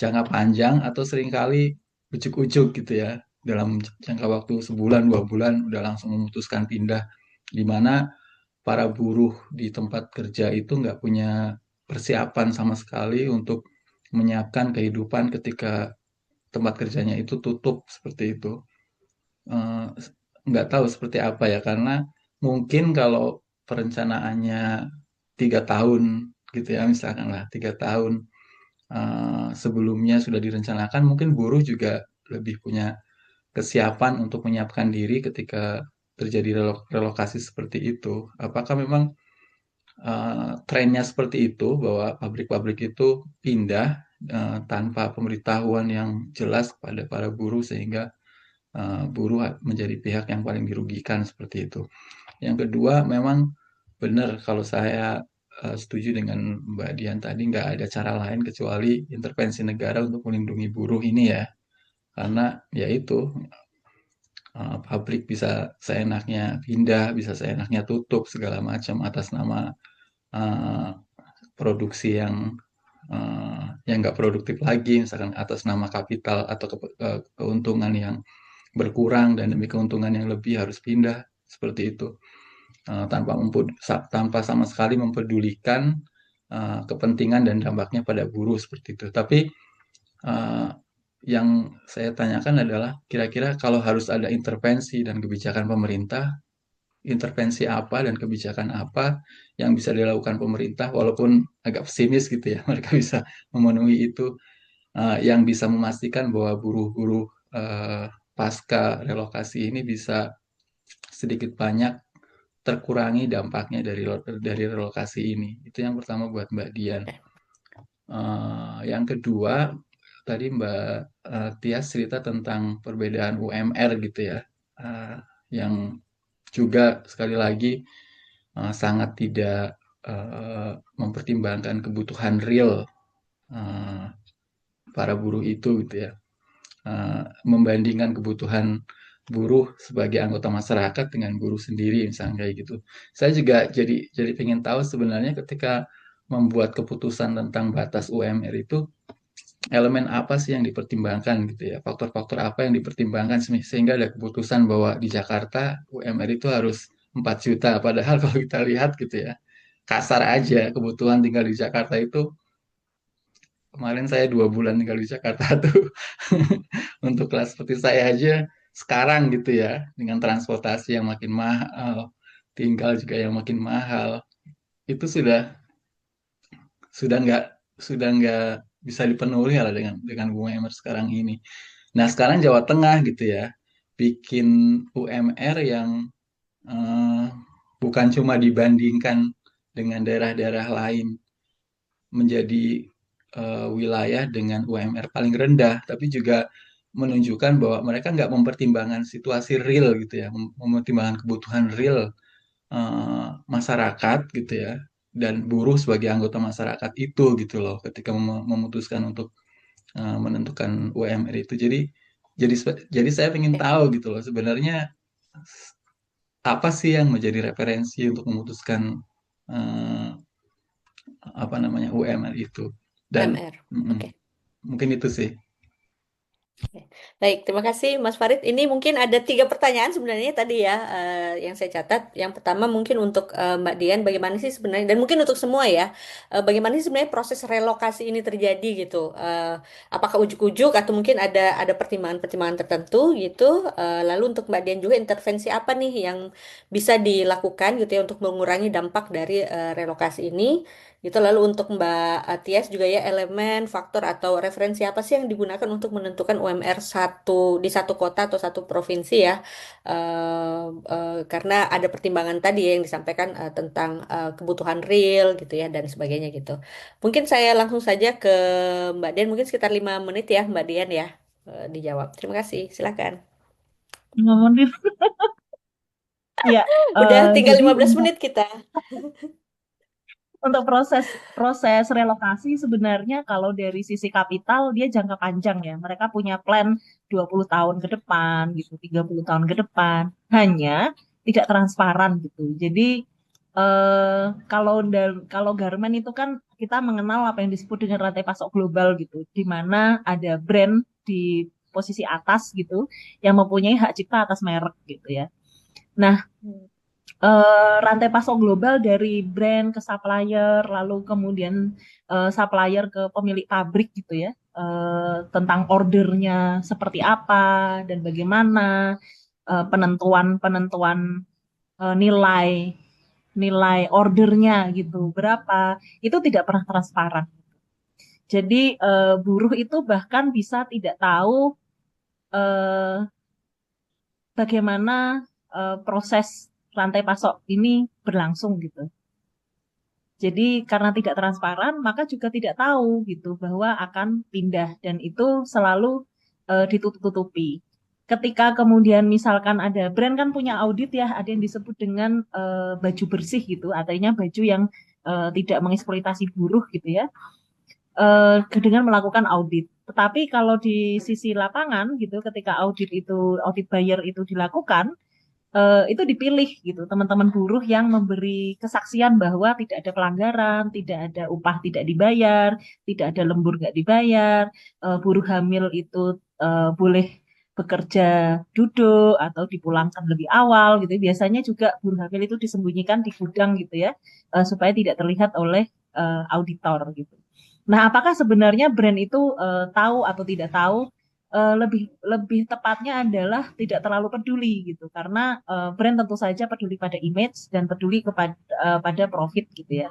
jangka panjang atau seringkali ujuk-ujuk gitu ya dalam jangka waktu sebulan 2 bulan udah langsung memutuskan pindah, di mana para buruh di tempat kerja itu nggak punya persiapan sama sekali untuk menyiapkan kehidupan ketika tempat kerjanya itu tutup seperti itu. Eh, nggak tahu seperti apa ya karena mungkin kalau perencanaannya 3 tahun gitu ya misalkan lah 3 tahun sebelumnya sudah direncanakan mungkin buruh juga lebih punya kesiapan untuk menyiapkan diri ketika terjadi relokasi seperti itu. Apakah memang trennya seperti itu bahwa pabrik-pabrik itu pindah tanpa pemberitahuan yang jelas kepada para buruh sehingga buruh menjadi pihak yang paling dirugikan seperti itu. Yang kedua, memang benar kalau saya setuju dengan Mbak Dian tadi, nggak ada cara lain kecuali intervensi negara untuk melindungi buruh ini ya. Karena ya itu, pabrik bisa seenaknya pindah, bisa seenaknya tutup segala macam atas nama uh, produksi yang nggak produktif lagi, misalkan atas nama kapital atau keuntungan yang berkurang dan demi keuntungan yang lebih harus pindah seperti itu. Tanpa sama sekali mempedulikan kepentingan dan dampaknya pada buruh seperti itu. Tapi yang saya tanyakan adalah kira-kira kalau harus ada intervensi dan kebijakan pemerintah, intervensi apa dan kebijakan apa yang bisa dilakukan pemerintah walaupun agak pesimis gitu ya, mereka bisa memenuhi itu, yang bisa memastikan bahwa buruh-buruh pasca relokasi ini bisa sedikit banyak terkurangi dampaknya dari relokasi ini. Itu yang pertama buat Mbak Dian. Yang kedua, tadi Mbak Tias cerita tentang perbedaan UMR gitu ya, yang juga sekali lagi sangat tidak mempertimbangkan kebutuhan real para buruh itu gitu ya, membandingkan kebutuhan buruh sebagai anggota masyarakat dengan buruh sendiri misalnya kayak gitu. Saya juga jadi pengen tahu sebenarnya ketika membuat keputusan tentang batas UMR itu elemen apa sih yang dipertimbangkan gitu ya, faktor-faktor apa yang dipertimbangkan sehingga ada keputusan bahwa di Jakarta UMR itu harus 4 juta, padahal kalau kita lihat gitu ya, kasar aja kebutuhan tinggal di Jakarta itu, kemarin saya 2 bulan tinggal di Jakarta tuh untuk kelas seperti saya aja sekarang gitu ya, dengan transportasi yang makin mahal, tinggal juga yang makin mahal, itu sudah nggak sudah nggak bisa dipenuhi lah dengan UMR sekarang ini. Nah sekarang Jawa Tengah gitu ya, bikin UMR yang eh, bukan cuma dibandingkan dengan daerah-daerah lain menjadi wilayah dengan UMR paling rendah, tapi juga menunjukkan bahwa mereka nggak mempertimbangkan situasi real gitu ya, mempertimbangkan kebutuhan real masyarakat gitu ya, dan buruh sebagai anggota masyarakat itu gitu loh, ketika memutuskan untuk menentukan UMR itu. Jadi jadi saya ingin tahu gitu loh, sebenarnya apa sih yang menjadi referensi untuk memutuskan eh, apa namanya UMR itu, dan UMR. Oke. mungkin itu sih. Baik, terima kasih Mas Farid. Ini mungkin ada 3 pertanyaan sebenarnya tadi ya, yang saya catat. Yang pertama mungkin untuk Mbak Dian, bagaimana sih sebenarnya, dan mungkin untuk semua ya, bagaimana sih sebenarnya proses relokasi ini terjadi gitu? Apakah ujuk-ujuk atau mungkin ada pertimbangan-pertimbangan tertentu gitu? Lalu untuk Mbak Dian juga intervensi apa nih yang bisa dilakukan gitu ya untuk mengurangi dampak dari relokasi ini? Gitu. Lalu untuk Mbak Tias juga ya, elemen, faktor atau referensi apa sih yang digunakan untuk menentukan UMR di satu kota atau satu provinsi ya? Karena ada pertimbangan tadi ya yang disampaikan tentang kebutuhan real gitu ya dan sebagainya gitu. Mungkin saya langsung saja ke Mbak Dian, mungkin sekitar 5 menit ya Mbak Dian ya, dijawab. Terima kasih, silakan. Ngomongin, ya, Udah tinggal jadi 15 untuk menit kita. proses proses relokasi sebenarnya kalau dari sisi kapital dia jangka panjang ya. Mereka punya plan 20 tahun ke depan gitu, 30 tahun ke depan. Hanya tidak transparan gitu. Jadi kalau garment itu kan kita mengenal apa yang disebut dengan rantai pasok global gitu, di mana ada brand di posisi atas gitu yang mempunyai hak cipta atas merek gitu ya. Nah, rantai pasok global dari brand ke supplier, lalu kemudian supplier ke pemilik pabrik gitu ya, tentang ordernya seperti apa dan bagaimana penentuan nilai nilai ordernya gitu berapa, itu tidak pernah transparan. Jadi buruh itu bahkan bisa tidak tahu eh, bagaimana proses rantai pasok ini berlangsung gitu. Jadi karena tidak transparan, maka juga tidak tahu gitu bahwa akan pindah dan itu selalu ditutup-tutupi. Ketika kemudian misalkan ada brand kan punya audit ya, ada yang disebut dengan baju bersih gitu, artinya baju yang tidak mengeksploitasi buruh gitu ya, dengan melakukan audit. Tetapi kalau di sisi lapangan gitu, ketika audit buyer itu dilakukan, itu dipilih gitu teman-teman buruh yang memberi kesaksian bahwa tidak ada pelanggaran, tidak ada upah tidak dibayar, tidak ada lembur nggak dibayar, buruh hamil itu boleh bekerja duduk atau dipulangkan lebih awal gitu. Biasanya juga buruh hamil itu disembunyikan di gudang gitu ya, supaya tidak terlihat oleh auditor gitu. Nah, apakah sebenarnya brand itu tahu atau tidak tahu? Lebih lebih tepatnya adalah tidak terlalu peduli gitu karena brand tentu saja peduli pada image dan peduli kepada pada profit gitu ya.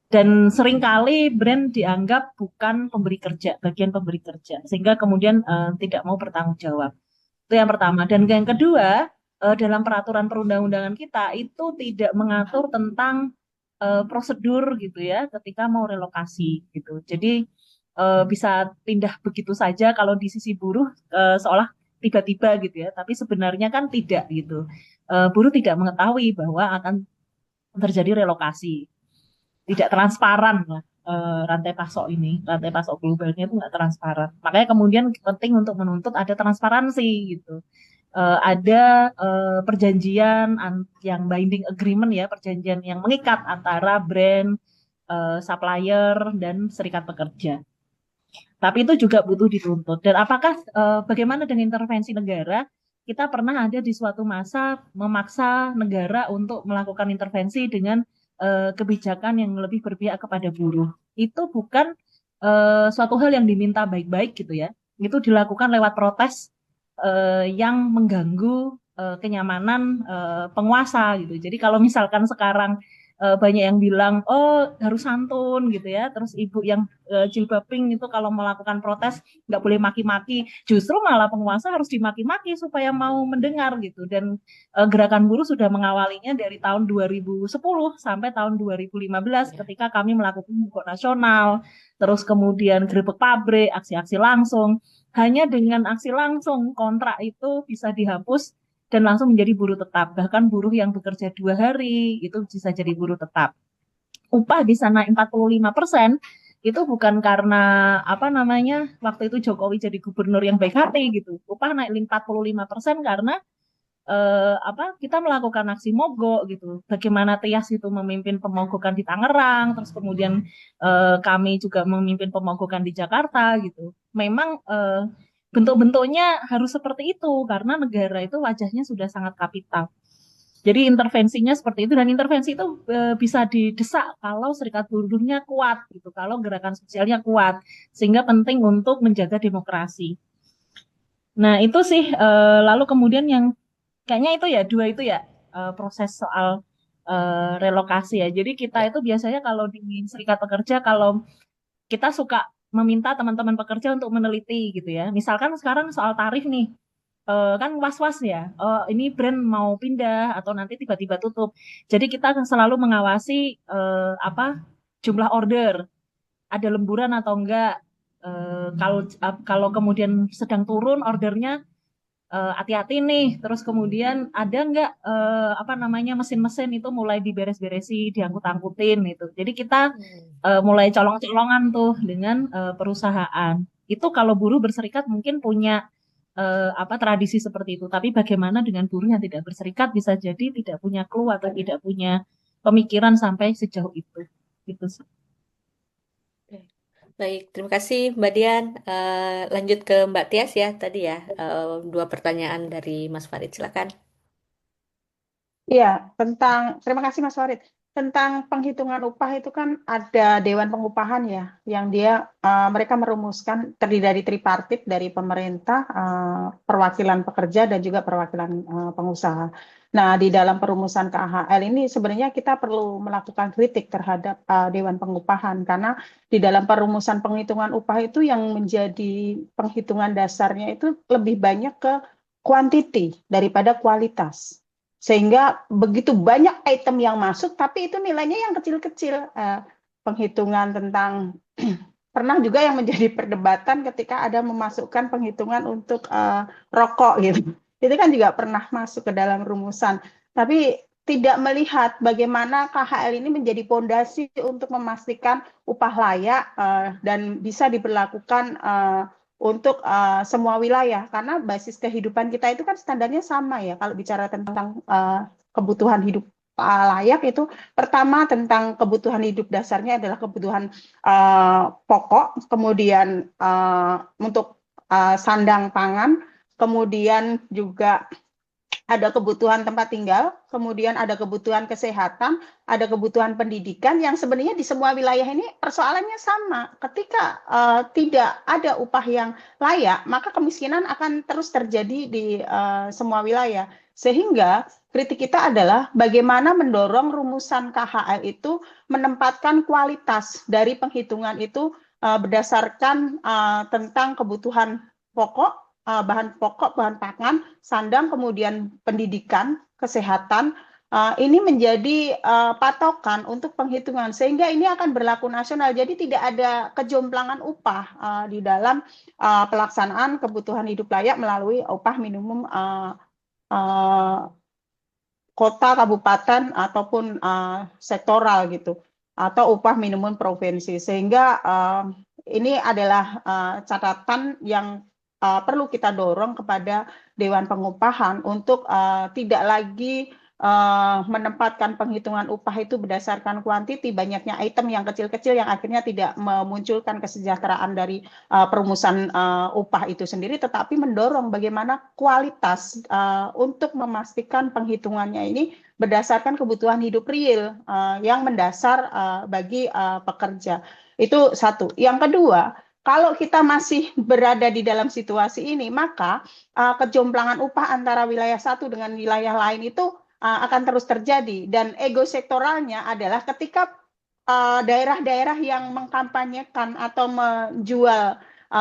Dan seringkali brand dianggap bukan pemberi kerja, bagian pemberi kerja, sehingga kemudian tidak mau bertanggung jawab. Itu yang pertama. Dan yang kedua, dalam peraturan perundang-undangan kita itu tidak mengatur tentang prosedur gitu ya ketika mau relokasi gitu. Jadi bisa pindah begitu saja kalau di sisi buruh seolah tiba-tiba gitu ya, tapi sebenarnya kan tidak gitu. Buruh tidak mengetahui bahwa akan terjadi relokasi, tidak transparan lah rantai pasok ini, rantai pasok globalnya itu nggak transparan. Makanya kemudian penting untuk menuntut ada transparansi gitu. Ada perjanjian yang binding agreement ya, perjanjian yang mengikat antara brand, supplier dan serikat pekerja. Tapi itu juga butuh dituntut. Dan apakah bagaimana dengan intervensi negara? Kita pernah ada di suatu masa memaksa negara untuk melakukan intervensi dengan kebijakan yang lebih berpihak kepada buruh. Itu bukan suatu hal yang diminta baik-baik gitu ya. Itu dilakukan lewat protes yang mengganggu kenyamanan penguasa gitu. Jadi kalau misalkan sekarang banyak yang bilang oh harus santun gitu ya, terus ibu yang jilbab pink itu kalau melakukan protes nggak boleh maki-maki, justru malah penguasa harus dimaki-maki supaya mau mendengar gitu. Dan gerakan buruh sudah mengawalinya dari tahun 2010 sampai tahun 2015 ketika kami melakukan mogok nasional, terus kemudian grebek pabrik, aksi-aksi langsung. Hanya dengan aksi langsung kontrak itu bisa dihapus dan langsung menjadi buruh tetap. Bahkan buruh yang bekerja 2 hari itu bisa jadi buruh tetap. Upah di sana 45% itu bukan karena apa namanya waktu itu Jokowi jadi gubernur yang baik hati gitu. Upah naik 45% karena kita melakukan aksi mogok gitu. Bagaimana Tias itu memimpin pemogokan di Tangerang, terus kemudian kami juga memimpin pemogokan di Jakarta gitu. Memang bentuk-bentuknya harus seperti itu karena negara itu wajahnya sudah sangat kapital. Jadi intervensinya seperti itu dan intervensi itu bisa didesak kalau serikat buruhnya kuat gitu, kalau gerakan sosialnya kuat, sehingga penting untuk menjaga demokrasi. Nah itu sih lalu kemudian yang kayaknya itu ya dua itu ya proses soal relokasi ya. Jadi kita itu biasanya kalau di serikat pekerja kalau kita suka meminta teman-teman pekerja untuk meneliti gitu ya. Misalkan sekarang soal tarif nih, kan was-was ya. Ini brand mau pindah atau nanti tiba-tiba tutup. Jadi kita akan selalu mengawasi jumlah order, ada lemburan atau enggak. Kalau kemudian sedang turun ordernya, hati-hati nih. Terus kemudian ada nggak mesin-mesin itu mulai diberes-beresi, diangkut-angkutin gitu. Jadi kita mulai colong-colongan tuh dengan perusahaan. Itu kalau buruh berserikat mungkin punya tradisi seperti itu. Tapi bagaimana dengan buruh yang tidak berserikat bisa jadi tidak punya clue atau tidak punya pemikiran sampai sejauh itu. Gitu sih. Baik, terima kasih Mbak Dian. Lanjut ke Mbak Tias ya tadi ya. 2 pertanyaan dari Mas Farid, silakan. Iya, terima kasih Mas Farid. Tentang penghitungan upah itu kan ada Dewan Pengupahan ya, yang mereka merumuskan terdiri dari tripartit dari pemerintah, perwakilan pekerja dan juga perwakilan pengusaha. Nah, di dalam perumusan KHL ini sebenarnya kita perlu melakukan kritik terhadap Dewan Pengupahan karena di dalam perumusan penghitungan upah itu yang menjadi penghitungan dasarnya itu lebih banyak ke quantity daripada kualitas. Sehingga begitu banyak item yang masuk, tapi itu nilainya yang kecil-kecil. Penghitungan tentang pernah juga yang menjadi perdebatan ketika ada memasukkan penghitungan untuk rokok gitu. Itu kan juga pernah masuk ke dalam rumusan. Tapi tidak melihat bagaimana KHL ini menjadi fondasi untuk memastikan upah layak dan bisa diberlakukan untuk semua wilayah, karena basis kehidupan kita itu kan standarnya sama ya. Kalau bicara tentang kebutuhan hidup layak, itu pertama tentang kebutuhan hidup dasarnya adalah kebutuhan pokok, kemudian untuk sandang pangan, kemudian juga ada kebutuhan tempat tinggal, kemudian ada kebutuhan kesehatan, ada kebutuhan pendidikan, yang sebenarnya di semua wilayah ini persoalannya sama. Ketika tidak ada upah yang layak, maka kemiskinan akan terus terjadi di semua wilayah. Sehingga kritik kita adalah bagaimana mendorong rumusan KHL itu menempatkan kualitas dari penghitungan itu berdasarkan tentang kebutuhan pokok, bahan pokok, bahan pangan, sandang, kemudian pendidikan, kesehatan. Ini menjadi patokan untuk penghitungan, sehingga ini akan berlaku nasional. Jadi tidak ada kejomplangan upah di dalam pelaksanaan kebutuhan hidup layak melalui upah minimum kota, kabupaten, ataupun sektoral gitu, atau upah minimum provinsi. Sehingga ini adalah catatan yang perlu kita dorong kepada Dewan Pengupahan untuk tidak lagi menempatkan penghitungan upah itu berdasarkan kuantiti, banyaknya item yang kecil-kecil yang akhirnya tidak memunculkan kesejahteraan dari perumusan upah itu sendiri, tetapi mendorong bagaimana kualitas untuk memastikan penghitungannya ini berdasarkan kebutuhan hidup real yang mendasar bagi pekerja. Itu satu. Yang kedua, kalau kita masih berada di dalam situasi ini, maka kejomplangan upah antara wilayah satu dengan wilayah lain itu akan terus terjadi. Dan ego sektoralnya adalah ketika daerah-daerah yang mengkampanyekan atau menjual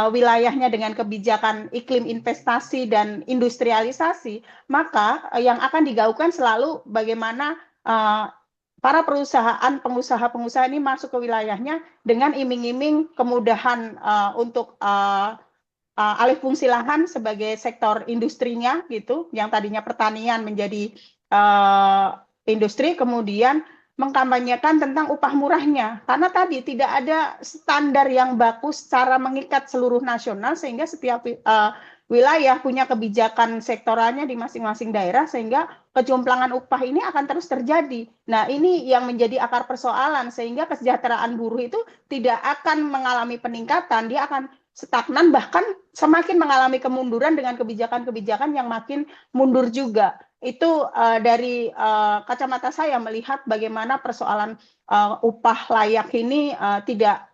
wilayahnya dengan kebijakan iklim investasi dan industrialisasi, maka yang akan digaungkan selalu bagaimana para pengusaha-pengusaha ini masuk ke wilayahnya dengan iming-iming kemudahan untuk alih fungsi lahan sebagai sektor industrinya gitu, yang tadinya pertanian menjadi industri, kemudian mengkampanyekan tentang upah murahnya, karena tadi tidak ada standar yang baku secara mengikat seluruh nasional, sehingga setiap wilayah punya kebijakan sektoralnya di masing-masing daerah, sehingga kejomplangan upah ini akan terus terjadi. Nah, ini yang menjadi akar persoalan, sehingga kesejahteraan buruh itu tidak akan mengalami peningkatan, dia akan stagnan, bahkan semakin mengalami kemunduran dengan kebijakan-kebijakan yang makin mundur juga. Itu dari kacamata saya melihat bagaimana persoalan upah layak ini tidak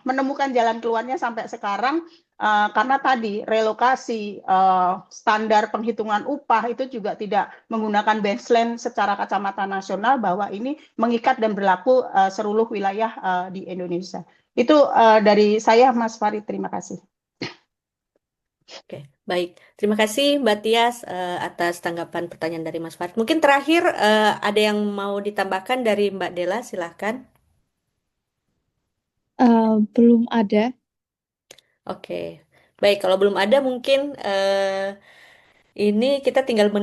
menemukan jalan keluarnya sampai sekarang, karena tadi relokasi standar penghitungan upah itu juga tidak menggunakan baseline secara kacamata nasional bahwa ini mengikat dan berlaku seluruh wilayah di Indonesia. Itu dari saya, Mas Farid. Terima kasih. Oke, baik. Terima kasih Mbak Tias atas tanggapan pertanyaan dari Mas Farid. Mungkin terakhir ada yang mau ditambahkan dari Mbak Dela, silahkan. Belum ada. Oke, baik. Kalau belum ada mungkin ini kita tinggal 5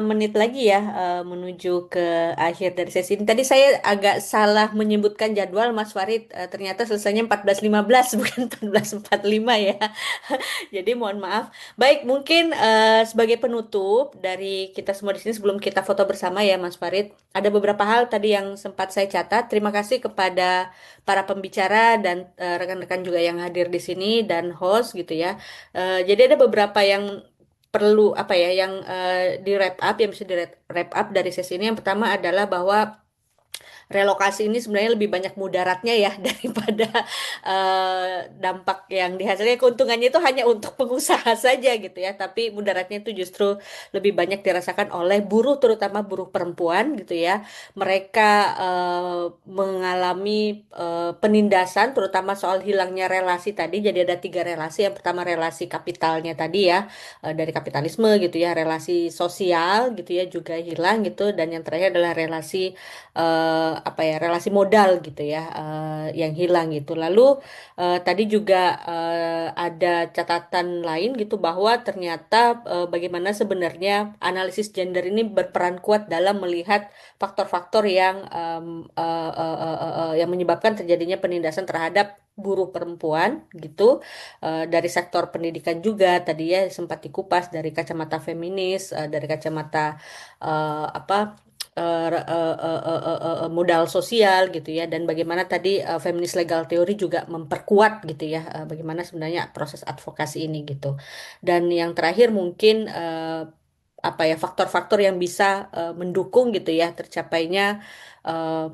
menit lagi ya menuju ke akhir dari sesi ini. Tadi saya agak salah menyebutkan jadwal Mas Farid. Ternyata selesainya 14.15 bukan 14.45 ya. Jadi mohon maaf. Baik, mungkin sebagai penutup dari kita semua di sini sebelum kita foto bersama ya Mas Farid, ada beberapa hal tadi yang sempat saya catat. Terima kasih kepada para pembicara dan rekan-rekan juga yang hadir di sini dan host gitu ya. Jadi ada beberapa yang perlu yang di wrap up, yang bisa di wrap up dari sesi ini. Yang pertama adalah bahwa relokasi ini sebenarnya lebih banyak mudaratnya ya daripada dampak yang dihasilkan. Keuntungannya itu hanya untuk pengusaha saja gitu ya, tapi mudaratnya itu justru lebih banyak dirasakan oleh buruh, terutama buruh perempuan gitu ya. Mereka mengalami penindasan, terutama soal hilangnya relasi tadi. Jadi ada 3 relasi. Yang pertama relasi kapitalnya tadi ya, dari kapitalisme gitu ya, relasi sosial gitu ya juga hilang gitu, dan yang terakhir adalah relasi apa ya, relasi modal gitu ya, yang hilang gitu. Lalu tadi juga ada catatan lain gitu bahwa ternyata bagaimana sebenarnya analisis gender ini berperan kuat dalam melihat faktor-faktor yang yang menyebabkan terjadinya penindasan terhadap buruh perempuan gitu, dari sektor pendidikan juga tadi ya sempat dikupas dari kacamata feminis, dari kacamata apa modal sosial gitu ya, dan bagaimana tadi feminist legal theory juga memperkuat gitu ya, bagaimana sebenarnya proses advokasi ini gitu. Dan yang terakhir mungkin apa ya, faktor-faktor yang bisa mendukung gitu ya tercapainya eh,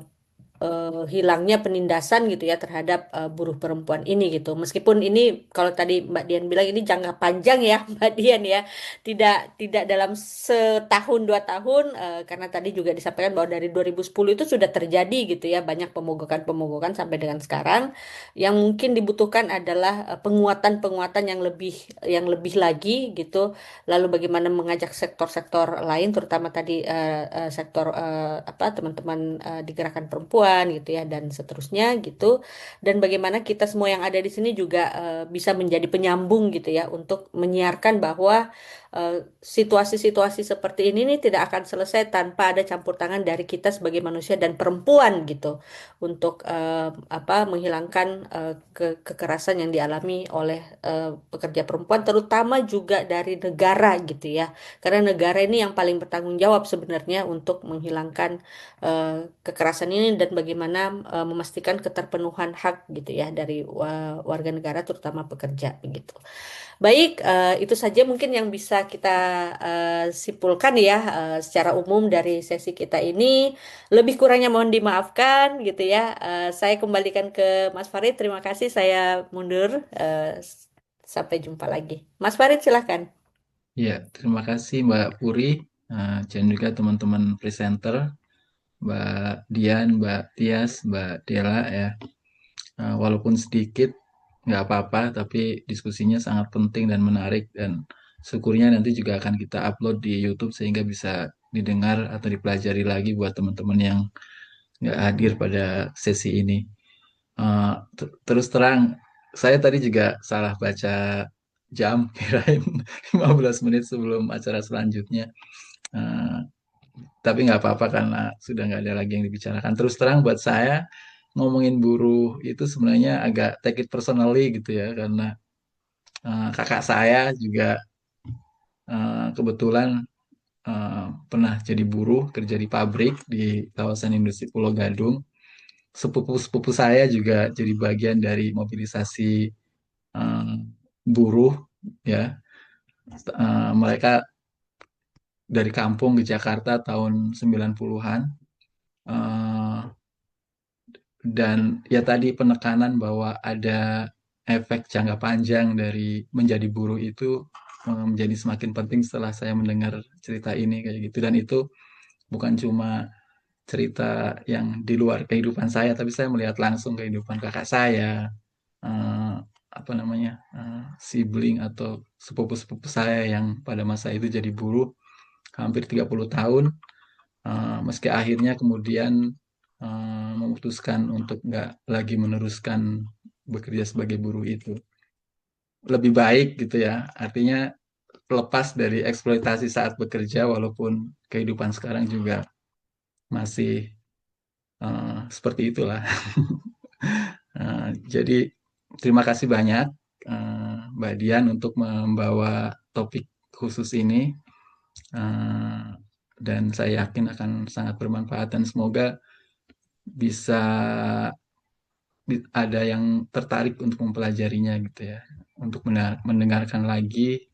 hilangnya penindasan gitu ya terhadap buruh perempuan ini gitu. Meskipun ini kalau tadi Mbak Dian bilang ini jangka panjang ya Mbak Dian ya, tidak dalam setahun 2 tahun, karena tadi juga disampaikan bahwa dari 2010 itu sudah terjadi gitu ya banyak pemogokan-pemogokan sampai dengan sekarang. Yang mungkin dibutuhkan adalah penguatan-penguatan yang lebih lagi gitu. Lalu bagaimana mengajak sektor-sektor lain, terutama tadi sektor apa, teman-teman di gerakan perempuan gitu ya, dan seterusnya gitu. Dan bagaimana kita semua yang ada di sini juga bisa menjadi penyambung gitu ya untuk menyiarkan bahwa situasi-situasi seperti ini nih tidak akan selesai tanpa ada campur tangan dari kita sebagai manusia dan perempuan gitu, untuk apa, menghilangkan kekerasan yang dialami oleh pekerja perempuan, terutama juga dari negara gitu ya, karena negara ini yang paling bertanggung jawab sebenarnya untuk menghilangkan kekerasan ini, dan bagaimana memastikan keterpenuhan hak gitu ya dari warga negara terutama pekerja begitu. Baik, itu saja mungkin yang bisa kita simpulkan ya secara umum dari sesi kita ini. Lebih kurangnya mohon dimaafkan gitu ya. Saya kembalikan ke Mas Farid. Terima kasih. Saya mundur. Sampai jumpa lagi. Mas Farid, silahkan. Ya, terima kasih Mbak Puri, dan juga teman-teman presenter, Mbak Dian, Mbak Tias, Mbak Dela ya. Walaupun sedikit, nggak apa-apa, tapi diskusinya sangat penting dan menarik, dan syukurnya nanti juga akan kita upload di YouTube sehingga bisa didengar atau dipelajari lagi buat teman-teman yang nggak hadir pada sesi ini. Terus terang, saya tadi juga salah baca jam, kirain 15 menit sebelum acara selanjutnya. Eh, tapi nggak apa-apa karena sudah nggak ada lagi yang dibicarakan. Terus terang buat saya, ngomongin buruh itu sebenarnya agak take it personally gitu ya, karena kakak saya juga kebetulan pernah jadi buruh, kerja di pabrik di kawasan industri Pulau Gadung. Sepupu-sepupu saya juga jadi bagian dari mobilisasi eh, buruh ya. Mereka dari kampung ke Jakarta tahun 90-an. Eh, dan ya tadi penekanan bahwa ada efek jangka panjang dari menjadi buruh itu menjadi semakin penting setelah saya mendengar cerita ini kayak gitu, dan itu bukan cuma cerita yang di luar kehidupan saya, tapi saya melihat langsung kehidupan kakak saya, eh, apa namanya, sibling atau sepupu-sepupu saya yang pada masa itu jadi buruh hampir 30 tahun, meski akhirnya kemudian memutuskan untuk nggak lagi meneruskan bekerja sebagai buruh itu. Lebih baik gitu ya, artinya lepas dari eksploitasi saat bekerja, walaupun kehidupan sekarang juga masih seperti itulah. Jadi terima kasih banyak Mbak Dian untuk membawa topik khusus ini. Eh, dan saya yakin akan sangat bermanfaat, dan semoga bisa ada yang tertarik untuk mempelajarinya gitu ya, untuk mendengarkan lagi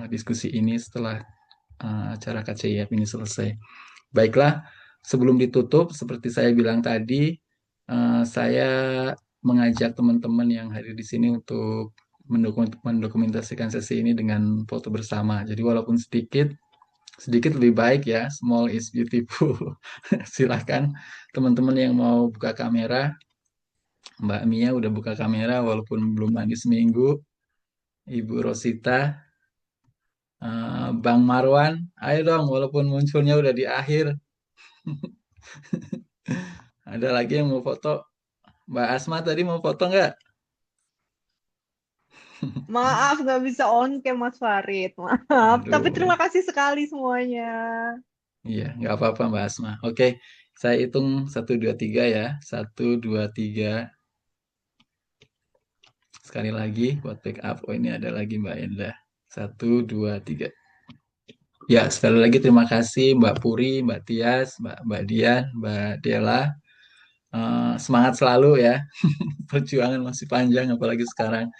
diskusi ini setelah acara KCIF ini selesai. Baiklah, sebelum ditutup, seperti saya bilang tadi, saya mengajak teman-teman yang hadir di sini untuk mendokumentasikan sesi ini dengan foto bersama. Jadi walaupun sedikit, sedikit lebih baik ya. Small is beautiful. Silakan teman-teman yang mau buka kamera. Mbak Mia udah buka kamera walaupun belum mandi seminggu. Ibu Rosita, Bang Marwan, ayo dong walaupun munculnya udah di akhir. Ada lagi yang mau foto? Mbak Asma tadi mau foto nggak? Maaf, nggak bisa on cam Mas Farid. Maaf, tapi Aduh, terima kasih sekali semuanya. iya nggak apa-apa Mbak Asma. Oke, saya hitung 1, 2, 3 ya. 1, 2, 3. Sekali lagi buat backup. Oh ini ada lagi Mbak Endah. 1, 2, 3. Ya, sekali lagi terima kasih Mbak Puri, Mbak Tias, Mbak Dian, Mbak Dela. Semangat selalu ya. Perjuangan masih panjang apalagi sekarang.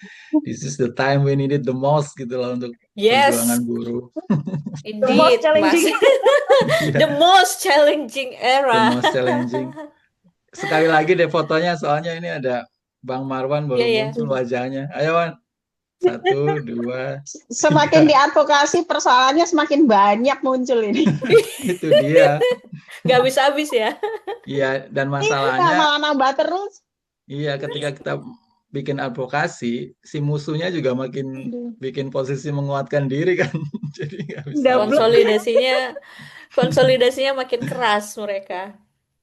This is the time we need it the most gitu loh untuk perjuangan Yes, buruh. The most indeed, Mas. challenging. Iya, The most challenging the era. most challenging. Sekali lagi deh fotonya soalnya ini ada Bang Marwan Iya, baru ya. muncul wajahnya. Ayo Wan. 1, 2, Semakin 3. diadvokasi persoalannya semakin banyak muncul ini. Itu dia. Nggak habis-habis ya. Iya, dan Iya, masalahnya malah nambah terus. iya ketika kita bikin advokasi, si musuhnya juga makin Aduh. bikin posisi menguatkan diri kan. Jadi nggak bisa Double. habis-habis. Konsolidasinya makin keras mereka.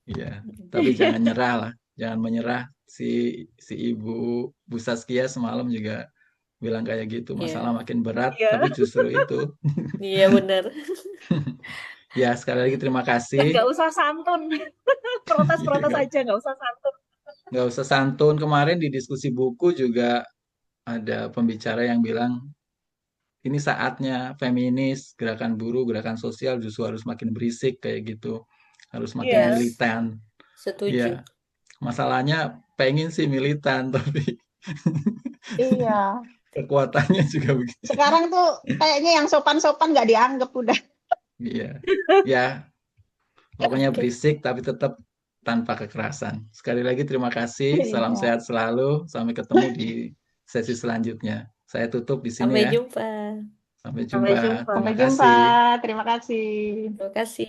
Iya, tapi jangan nyerah lah, jangan menyerah. Si Ibu Bu Saskia semalam juga bilang kayak gitu, masalah Iya, makin berat, Iya. tapi justru itu. iya bener. Ya, sekali lagi terima Dan kasih. nggak usah santun. Protes-protes Nggak aja, nggak usah santun. nggak usah santun. Kemarin di diskusi buku juga ada pembicara yang bilang, ini saatnya feminis, gerakan buruh, gerakan sosial justru harus makin berisik kayak gitu. Harus makin Yes. militan. Setuju. Ya, masalahnya pengen sih militan, tapi Iya. kekuatannya juga begitu. Sekarang tuh kayaknya yang sopan-sopan nggak dianggap udah. Iya, ya pokoknya Oke. berisik tapi tetap tanpa kekerasan. Sekali lagi terima kasih, salam Iya. sehat selalu, sampai ketemu di sesi selanjutnya. Saya tutup di sini Sampai ya. jumpa. Sampai Sampai jumpa. jumpa. Terima Sampai jumpa. kasih. Terima kasih. Terima kasih.